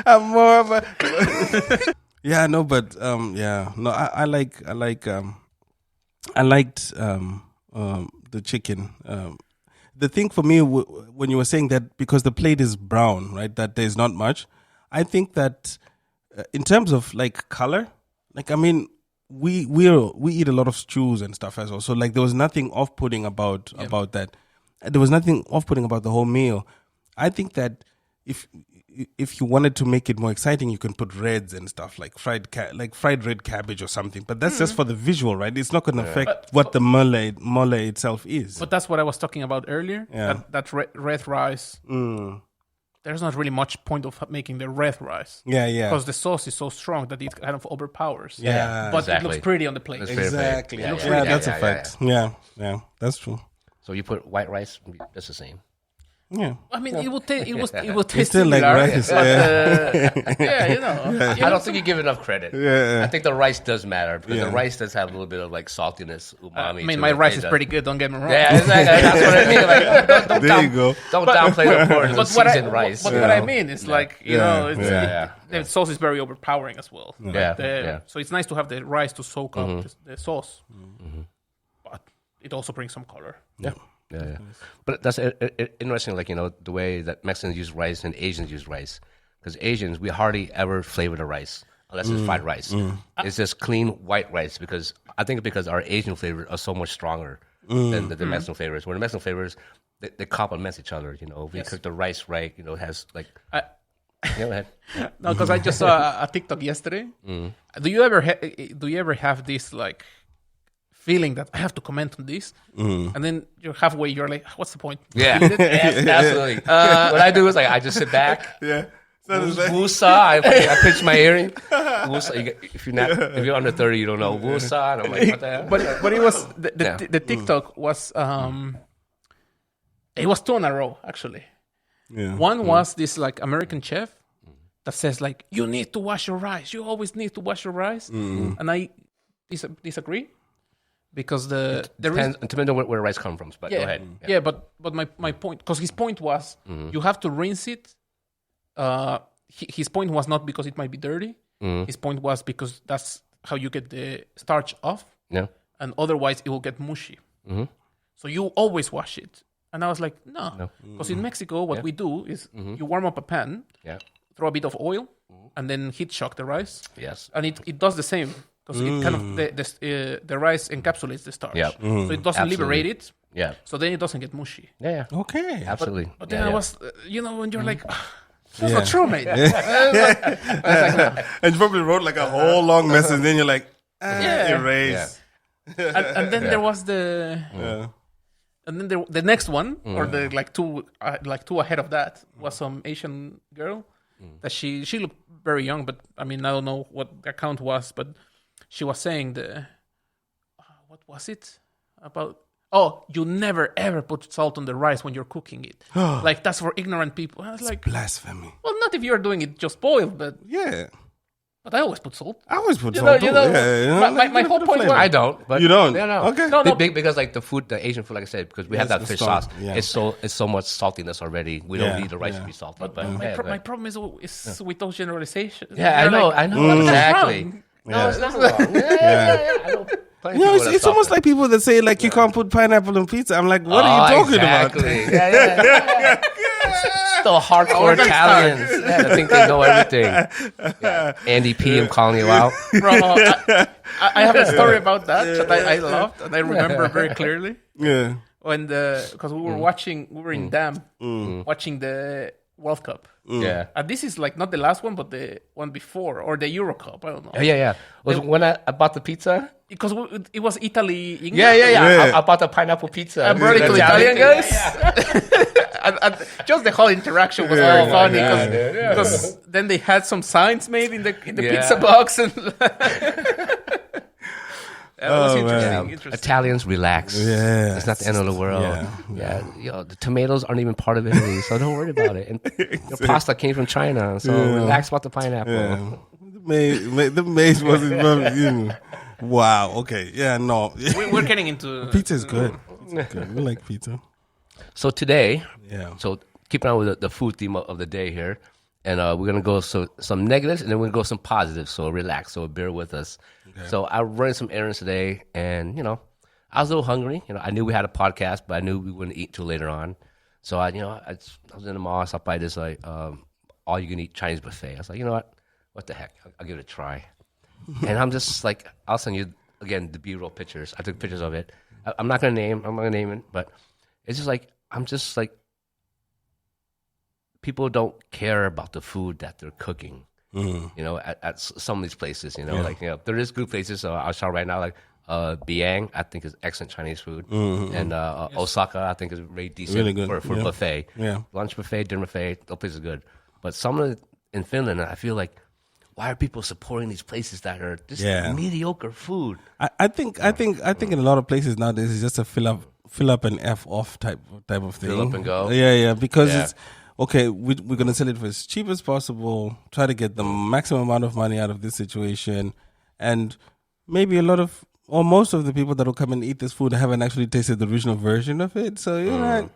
I'm more about. Yeah, no, but no, I liked the chicken. The thing for me when you were saying that, because the plate is brown, right? That there's not much. I think that in terms of like color, like I mean, we eat a lot of stews and stuff as well. So like there was nothing off-putting about that. There was nothing off-putting about the whole meal. I think that if you wanted to make it more exciting, you can put reds and stuff like fried red cabbage or something. But that's just for the visual, right? It's not going to affect what the mole itself is. But that's what I was talking about earlier. Yeah. That red rice. There's not really much point of making the red rice. Yeah. Because the sauce is so strong that it kind of overpowers. Yeah. But Exactly. it looks pretty on the plate. That's fair. Exactly. Yeah, Yeah, yeah, that's yeah, a fact. Yeah, that's true. So you put white rice, that's the same. Yeah. I mean, it will taste It's still like similar, rice. but, I don't think you give enough credit. Yeah. I think the rice does matter because Yeah. the rice does have a little bit of like saltiness, umami. I mean, to my it. rice It is does. pretty good. Don't get me wrong. Yeah, exactly. That's what I mean. Like, don't There you go. Don't downplay the importance of seasoned rice. But what I mean is like Yeah. the sauce is very overpowering as well. Yeah. So it's nice to have the rice to soak up the sauce, but it also brings some color. Yeah. But that's interesting, like, the way that Mexicans use rice and Asians use rice. Because Asians, we hardly ever flavor the rice unless it's fried rice. It's just clean white rice because our Asian flavors are so much stronger than the Mexican flavors. Where the Mexican flavors, they complement each other. We cook the rice right, it has like... Go ahead. No, because I just saw a TikTok yesterday. Do you ever have this like feeling that I have to comment on this, and then you're halfway, you're like, what's the point? Yeah, yes, absolutely. What I do is like I just sit back. Yeah. Wusa, I pinch my earring. Wusa, if you're under 30, you don't know wusa. And I'm like, what the hell? But it was the TikTok was it was two in a row actually. Yeah. One was this like American chef that says like, you need to wash your rice. You always need to wash your rice, and I disagree. Because Depends on where rice comes from, but go ahead. Yeah, but my point, because his point was you have to rinse it. His point was not because it might be dirty. His point was because that's how you get the starch off. Yeah. And otherwise it will get mushy. So you always wash it. And I was like, no. Because in Mexico, what we do is you warm up a pan, throw a bit of oil, and then heat shock the rice. Yes. And it does the same. Because it kind of the rice encapsulates the starch, Yeah. so it doesn't liberate it. Yeah. So then it doesn't get mushy. Yeah. Okay. Absolutely. But then Yeah, I yeah. was, when you're like, that's not true, mate. And you probably wrote like a whole long message, then you're like, erase. And then there was the, and then the next one, or the like two ahead of that, was some Asian girl that she looked very young, but I mean I don't know what the account was, but she was saying what was it about? Oh, you never ever put salt on the rice when you're cooking it. Like that's for ignorant people. I was like, Blasphemy. well, not if you're doing it just boiled, but Yeah. But I always put salt. I always put You salt. know, too. Yeah, my whole point was I don't. But You don't? Yeah, no. Okay. No, no. Because like the Asian food, like I said, because we have Yes, that it's fish strong. sauce. Yeah. It's so much saltiness already. We don't Yeah, need the rice yeah. to be salty. But But my problem is with those generalizations. yeah, I You're know, like, I know exactly. wrong. No, it's not wrong. Yeah. I know plenty You know, of people that it's almost suffer. like people that say like you can't put pineapple on pizza. I'm like, what are you talking exactly. about? Yeah. Still hardcore Italians. Yeah, I think they know everything. Yeah. Andy P. I'm calling you out. Bro, I have a story about that I loved and I remember very clearly. Yeah. When because we were in Dam watching the World Cup. Yeah. And this is like not the last one, but the one before, or the Euro Cup. I don't know. Yeah. Was when I bought the pizza? Because it was Italy, England. Yeah. I bought the pineapple pizza. I brought it to Italian guys. and just the whole interaction was very funny because then they had some signs made in the pizza box and that was interesting. Italians, relax. Yeah. It's not the end of the world. Yeah. The tomatoes aren't even part of Italy, so don't worry about it. And the pasta came from China, so relax about the pineapple. Yeah. The maze wasn't. Wow. Okay. Yeah. No. We're getting into Pizza is good. It's good. We like pizza. So today, Yeah. so keeping on with the food theme of the day here, and we're gonna go some negatives, and then we're gonna go some positives. So relax. So bear with us. Okay. So I ran some errands today, and I was a little hungry. I knew we had a podcast, but I knew we wouldn't eat till later on. So I was in the mall. I stopped by this all you can eat Chinese buffet. I was like, you know what the heck? I'll give it a try. And I'm just like, I'll send you again the B-roll pictures. I took pictures of it. I'm not gonna name it, but it's just like I'm just like people don't care about the food that they're cooking. At some of these places, there is good places. So I'll shout right now, like Biang, I think is excellent Chinese food, and Osaka, I think is really decent Really good. for buffet. Yeah. Lunch buffet, dinner buffet, those places are good. But some of in Finland, I feel like, why are people supporting these places that are just mediocre food? I think in a lot of places nowadays it's just a fill up and F off type of thing. Fill up and go. Yeah, because it's okay. We're gonna sell it for as cheap as possible. Try to get the maximum amount of money out of this situation, and maybe a lot of or most of the people that will come and eat this food haven't actually tasted the original version of it. So you're like.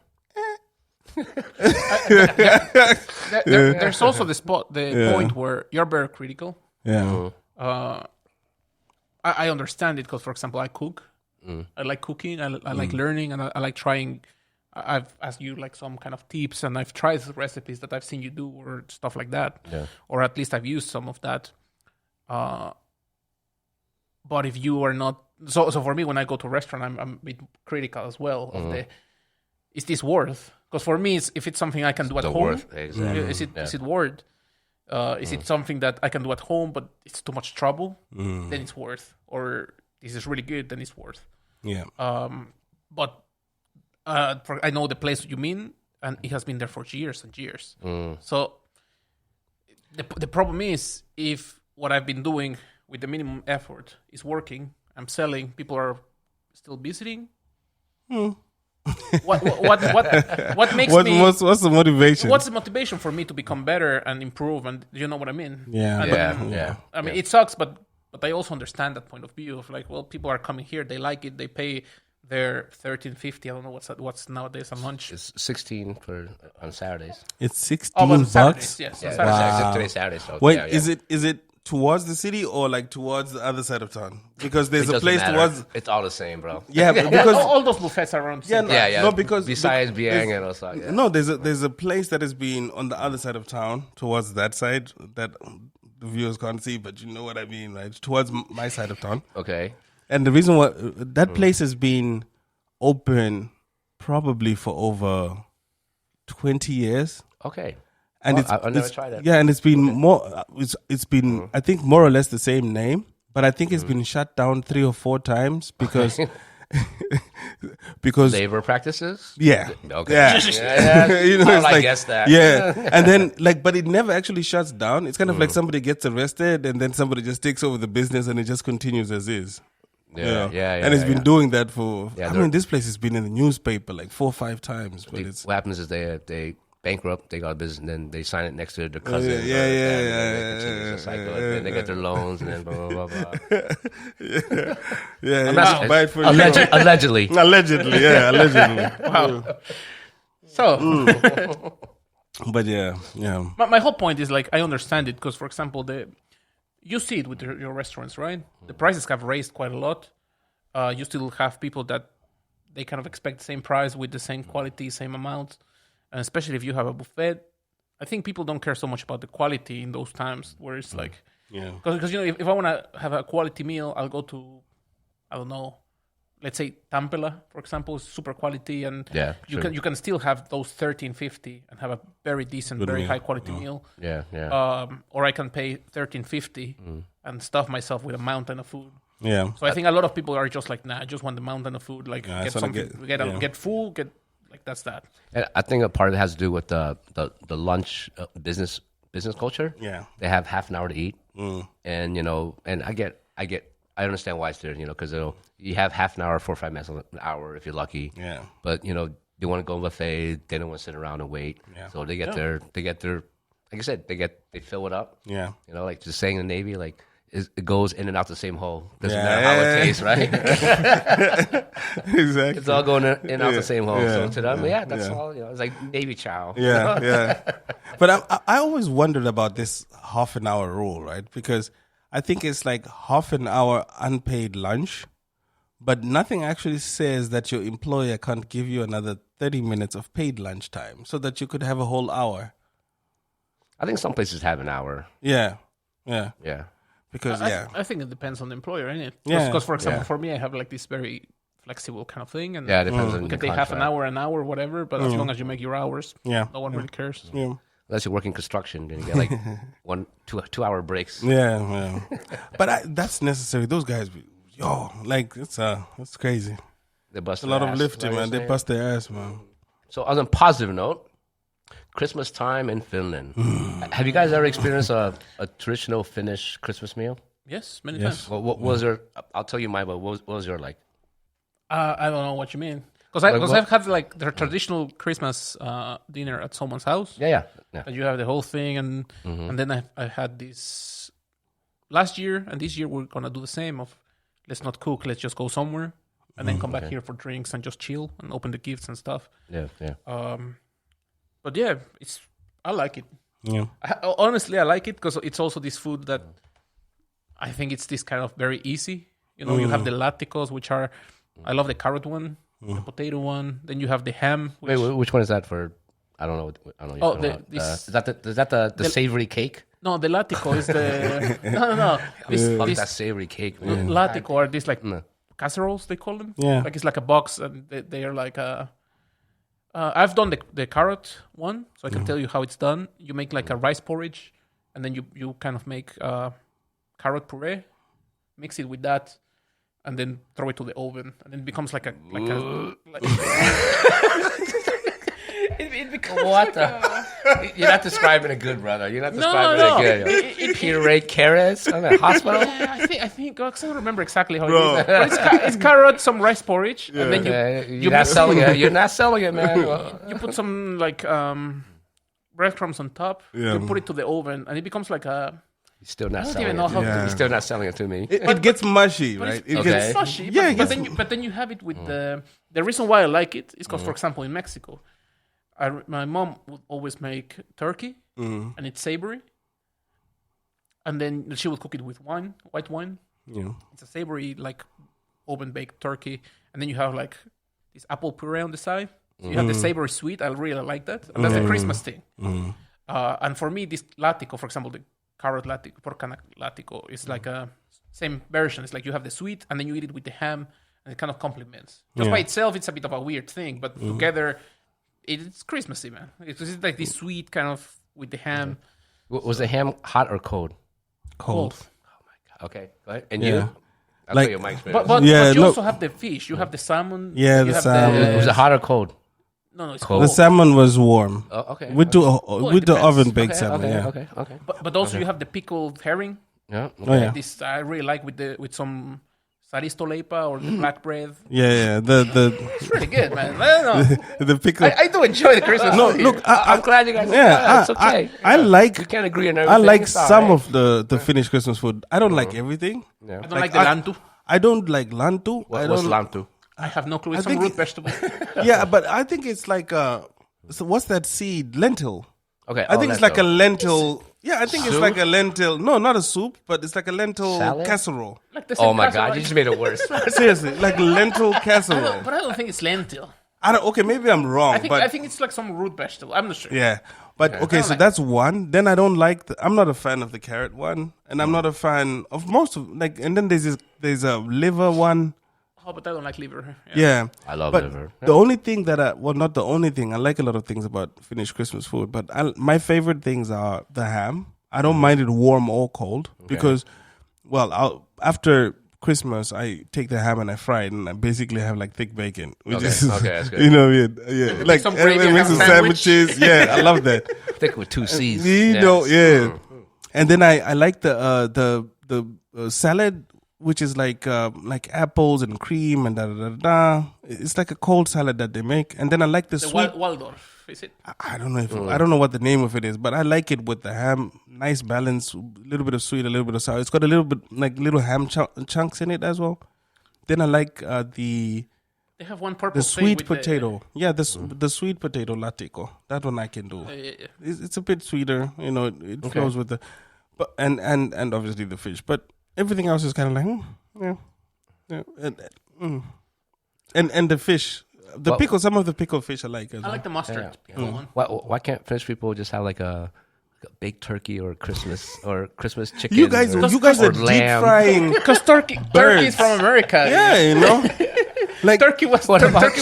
There's also the point where you're very critical. Yeah. I understand it because, for example, I cook. I like cooking. I like learning, and I like trying. I've asked you like some kind of tips, and I've tried recipes that I've seen you do or stuff like that. Yeah. Or at least I've used some of that. But if you are not, so for me, when I go to a restaurant, I'm a bit critical as well of is this worth? Because for me, if it's something I can do at home, exactly. Is it worth? Is it something that I can do at home, but it's too much trouble? Then it's worth. Or this is really good, then it's worth. Yeah. But I know the place you mean, and it has been there for years and years. So the problem is, if what I've been doing with the minimum effort is working, I'm selling, people are still visiting. What makes me? What's the motivation? What's the motivation for me to become better and improve? And you know what I mean? Yeah. I mean, it sucks, but I also understand that point of view of like, well, people are coming here, they like it, they pay their $13.50. I don't know what's nowadays on lunch. It's 16 on Saturdays. It's $16 on bucks. Saturdays, yes. Yeah, On Saturdays. today's Saturday. So Wait, yeah. is it towards the city or like towards the other side of town? Because there's It a doesn't place matter. towards. It's all the same, bro. Yeah, but Yeah, because all those buffets are around. Yeah, Yeah. No, because besides Biang there's- and Osaka. Yeah. No, there's a place that has been on the other side of town, towards that side that the viewers can't see, but you know what I mean, right? Towards my side of town. Okay. And the reason why that place has been open probably for over 20 years. Okay. And Well, I've never tried that. Yeah, and it's been more. It's been I think more or less the same name, but I think it's been shut down 3 or 4 times because Labor practices? yeah, Okay. yeah. You know, it's I like, guess that. yeah, and then but it never actually shuts down. It's kind of like somebody gets arrested and then somebody just takes over the business and it just continues as is. Yeah. You know? Yeah. and it's been doing that for. Yeah, I mean, this place has been in the newspaper like 4 or 5 times, but it's What happens is they bankrupt, they got a business, and then they sign it next to their cousin. Yeah. Continue the cycle, and then they get their loans, and then blah blah blah. Yeah, not- buy it for Allegedly. Allegedly, yeah, allegedly. Wow. So But yeah. my whole point is like I understand it because, for example, you see it with your restaurants, right? The prices have raised quite a lot. You still have people that they kind of expect the same price with the same quality, same amount, and especially if you have a buffet. I think people don't care so much about the quality in those times where it's like, because if I want to have a quality meal, I'll go to, I don't know, let's say Tampella, for example, is super quality, and you can still have those $13.50 and have a very decent, very high quality meal. Yeah. Or I can pay $13.50 and stuff myself with a mountain of food. Yeah. So I think a lot of people are just like, nah, I just want the mountain of food. Like get something, get full, like that's that. And I think a part of it has to do with the lunch business culture. Yeah. They have half an hour to eat, and and I understand why it's there, because you have half an hour, 4 or 5 minutes, an hour if you're lucky. Yeah. But they want to go buffet, they don't want to sit around and wait. Yeah. So they get their, like I said, they fill it up. Yeah. Like just saying in the Navy, like it goes in and out the same hole. Doesn't Yeah. matter how it tastes, right? Exactly. It's all going in and out the same hole. Yeah. So to them, that's all. It's like Navy chow. Yeah. But I always wondered about this half an hour rule, right? Because I think it's like half an hour unpaid lunch, but nothing actually says that your employer can't give you another 30 minutes of paid lunch time so that you could have a whole hour. I think some places have an hour. Yeah. Because, I think it depends on the employer, innit? Yeah. Because, for example, for me, I have like this very flexible kind of thing. And Yeah, it depends on you the can take half an contract. hour, whatever. But as long as you make your hours, no one really cares. Yeah. Unless you work in construction, then you get like 2 hour breaks. Yeah. But that's necessary. Those guys, it's crazy. They bust A their lot of ass, lifting, is what man. They you're saying? bust their ass, man. So on a positive note, Christmas time in Finland. Have you guys ever experienced a traditional Finnish Christmas meal? Yes, many Yes. times. What was your? I'll tell you mine, but what was your like? I don't know what you mean. Because I've had like the traditional Christmas dinner at someone's house. Yeah. And you have the whole thing, and then I had this last year, and this year we're gonna do the same. Of let's not cook, let's just go somewhere, and then come back here for drinks and just chill and open the gifts and stuff. Yeah. But yeah, I like it. Yeah. Honestly, I like it because it's also this food that I think it's this kind of very easy. You have the laticos, which are I love the carrot one, the potato one. Then you have the ham. Wait, which one is that for? I don't know. Oh, is that the savory cake? No, the latico is the no. Fuck that savory cake, man. Latico are these like casseroles they call them. Yeah. Like it's like a box, and they are like I've done the carrot one, so I can tell you how it's done. You make like a rice porridge, and then you kind of make carrot puree, mix it with that, and then throw it to the oven, and it becomes like it becomes What the? You're not describing it good, brother. You're not describing it good. Pureed carrots in a hospital. Yeah, I think because I don't remember exactly how it is. But it's carrot, some rice porridge, and then You're not selling it. You're not selling it, man. you put some like breadcrumbs on top. Yeah. You put it to the oven, and it becomes like a. You're still not I don't selling even it. know how Yeah. You're still not selling it to me. It gets mushy, right? It Okay. It's mushy. Yeah, But then you have it with the reason why I like it is because, for example, in Mexico, my mom would always make turkey, and it's savory, and then she would cook it with white wine. Yeah. It's a savory, like oven baked turkey, and then you have like this apple puree on the side. So you have the savory sweet. I really like that, and that's the Christmas thing. And for me, this latico, for example, the carrot latico, porcana latico, is like a same version. It's like you have the sweet, and then you eat it with the ham, and it kind of complements. Just by itself, it's a bit of a weird thing, but together, it's Christmassy, man. It's like this sweet kind of with the ham. Was the ham hot or cold? Cold. Okay, go ahead. And Yeah. you? I'll Like- tell you my experience. But Yeah, you no- also have the fish. You have the salmon. Yeah, you the have salmon. Was it hot or cold? No, it's Cold. The cold. salmon was warm. Oh, okay. With the it depends. oven baked okay, salmon. okay, Yeah. okay. But also you have the pickled herring. Yeah. Oh yeah. This I really like with some Saristoleipa or the black bread. Yeah. It's pretty good, man. I don't know. The pickle. I do enjoy the Christmas No, food look, here. I'm glad you guys. yeah, It's okay. I like. We can't agree on everything. I like It's all some right. of the Finnish Christmas food. I don't like everything. I don't like the lantu. I don't like lantu. I What's don't. lamtu? I have no clue. It's I some think root vegetable. Yeah, but I think it's like so what's that seed? Lentil. Okay. I think it's like a lentil. lentil. Yeah, I think it's like a lentil. No, not a soup, but it's like a lentil Salad? casserole. Like the Oh same my casserole. god! You just made it worse. Seriously, like lentil casserole. But I don't think it's lentil. I don't. Okay, maybe I'm wrong. I think it's like some root vegetable. I'm not sure. Yeah, but okay, so like- that's one. Then I don't like. I'm not a fan of the carrot one, and I'm not a fan of most of like. And then there's a liver one. Oh, but I don't like liver. Yeah, I love but liver. The only thing that not the only thing. I like a lot of things about Finnish Christmas food, but my favorite things are the ham. I don't mind it warm or cold because, well, after Christmas I take the ham and I fry it and I basically have like thick bacon, which Okay, is okay, that's good. you know, yeah, like some gravy and and make have some a sandwich. sandwiches. Yeah, I love that. Thick with two C's. You know, yeah. And then I like the salad, which is like apples and cream and da da da da. It's like a cold salad that they make. And then I like the The sweet. Waldorf, is it? I don't know I don't know what the name of it is, but I like it with the ham. Nice balance, a little bit of sweet, a little bit of sour. It's got a little bit like little ham chunks in it as well. Then I like They have one purple the thing sweet with potato. The sweet potato latico. That one I can do. Yeah. It's a bit sweeter, you know. It flows with the, but and obviously the fish, but everything else is kind of like, and the fish, the pickle. Some of the pickled fish I like as I well. like the mustard pickle one. Why can't Finnish people just have like a baked turkey or Christmas chicken? You guys or, are or deep lamb. frying. Because turkey is from America. Yeah, you know, like Turkey was What about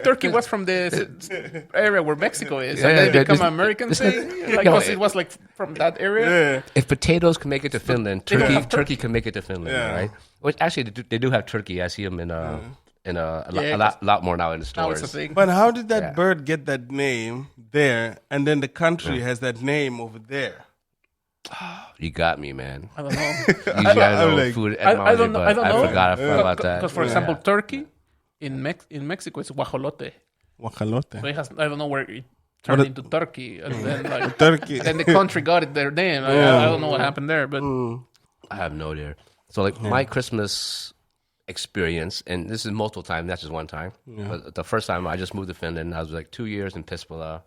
Turkey was from the area where Mexico is, Yeah, and then it yeah, become this- an American thing. Like, No, 'cause it was like from that area. If potatoes can make it to Finland, they don't turkey have turkey can make it to Finland, Yeah. right? Which actually they do have turkey. I see them in Yeah, a lot more now in the Now stores. it's a thing. But how did that Yeah. bird get that name there, and then the country has that name over there? You got me, man. I don't know. Usually I know like- food I etymology, don't know. but I don't know. forgot about that. Because, for example, turkey in Mexico it's guajolote. Guajolote. So it has, I don't know where it turned into turkey, and then like Turkey. then the country got it their name. I don't know what happened there, but I have no idea. So like my Christmas experience, and this is multiple times, not just one time. But the first time I just moved to Finland, I was like 2 years in Pispala,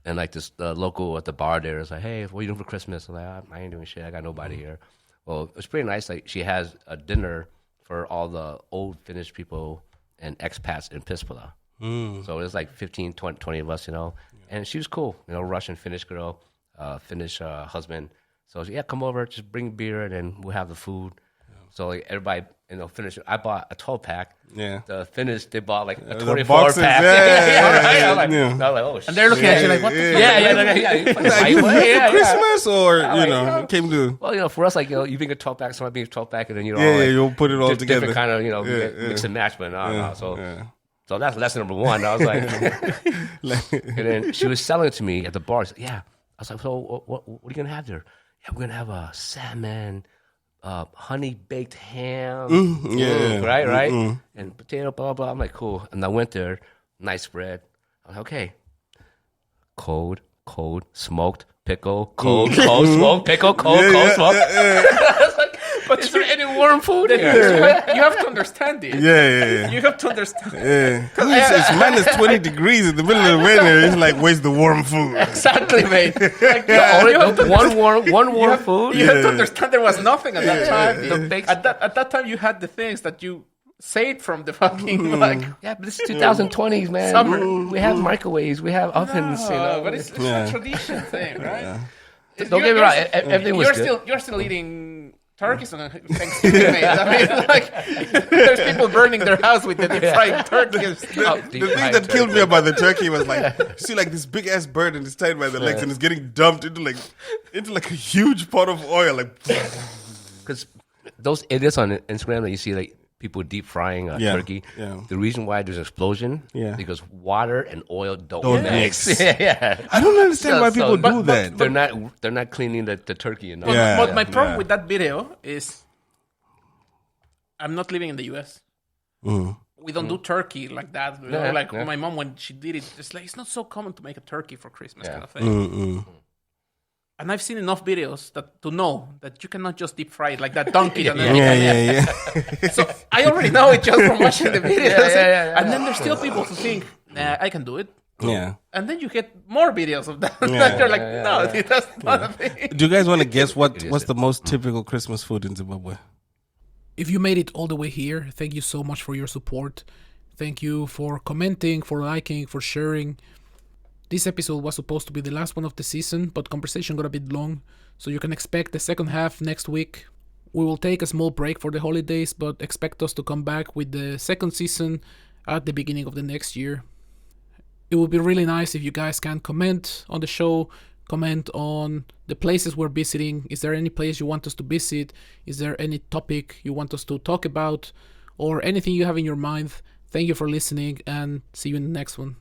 and like this local at the bar there was like, "Hey, what are you doing for Christmas?" I'm like, "I ain't doing shit. I got nobody here." Well, it was pretty nice. Like she has a dinner for all the old Finnish people and expats in Pispala. So it was like 15, 20 of us, you know. And she was cool, you know, Russian, Finnish girl, Finnish husband. So she, come over, just bring beer, and then we'll have the food. So like everybody, you know, Finnish. I bought a 12-pack. Yeah. The Finnish, they bought like a the 24-pack. boxes, right? yeah. I'm like, Yeah. I was like, oh shit. and they're looking at you like, what the fuck? Are you here for Christmas, or you know, came to? Well, you know, for us, like, you know, you bring a 12-pack, somebody brings a 12-pack, and then you know, Yeah, like, you'll put it all together. different kind of, you know, Yeah, mix and match, but no. So, yeah. so that's lesson number one. I was like, and then she was selling it to me at the bar. She's like, yeah. I was like, so what are you gonna have there? Yeah, we're gonna have a salmon, honey baked ham, right, and potato, blah blah. I'm like, cool. And I went there, nice bread. I'm like, okay, cold, smoked, pickle, cold, smoked, pickle, cold, smoked. I was like, but is there any warm food in here? You have to understand it. Yeah. You have to understand. It's minus 20 degrees in the middle of the winter. It's like, where's the warm food? Exactly, mate. Like, One warm food. You have to understand there was nothing at that time. The baked- At that time, you had the things that you saved from the fucking like. Yeah, but this is 2020s, man. Summer. We have microwaves, we have ovens, you know. But it's a tradition thing, right? Don't get me wrong, everything was good. You're still eating turkeys on Thanksgiving, mate. I mean, like, there's people burning their house with the deep fried turkeys. The thing that killed me about the turkey was like, you see like this big ass bird and it's tied by the legs and it's getting dumped into like a huge pot of oil, like. Because those idiots on Instagram that you see, like, people deep frying turkey. Yeah. The reason why there's an explosion, because water and oil don't mix. Yeah. I don't understand why people do but- that. They're not cleaning the turkey enough. Yeah. But my problem with that video is I'm not living in the US. Mm. We don't do turkey like that. You know? Yeah, Like yeah. my mom, when she did it, it's like it's not so common to make a turkey for Christmas kind of thing. Mm-mm. And I've seen enough videos to know that you cannot just deep fry it like that, dunk it, and then Yeah. So I already know it just from watching the videos. yeah. And then there's still people who think, nah, I can do it. Yeah. And then you get more videos of that. Yeah, You're like, no, that's not a thing. Do you guys want to guess what's the most typical Christmas food in Zimbabwe? If you made it all the way here, thank you so much for your support. Thank you for commenting, for liking, for sharing. This episode was supposed to be the last one of the season, but conversation got a bit long, so you can expect the second half next week. We will take a small break for the holidays, but expect us to come back with the second season at the beginning of the next year. It would be really nice if you guys can comment on the show, comment on the places we're visiting. Is there any place you want us to visit? Is there any topic you want us to talk about? Or anything you have in your mind? Thank you for listening, and see you in the next one.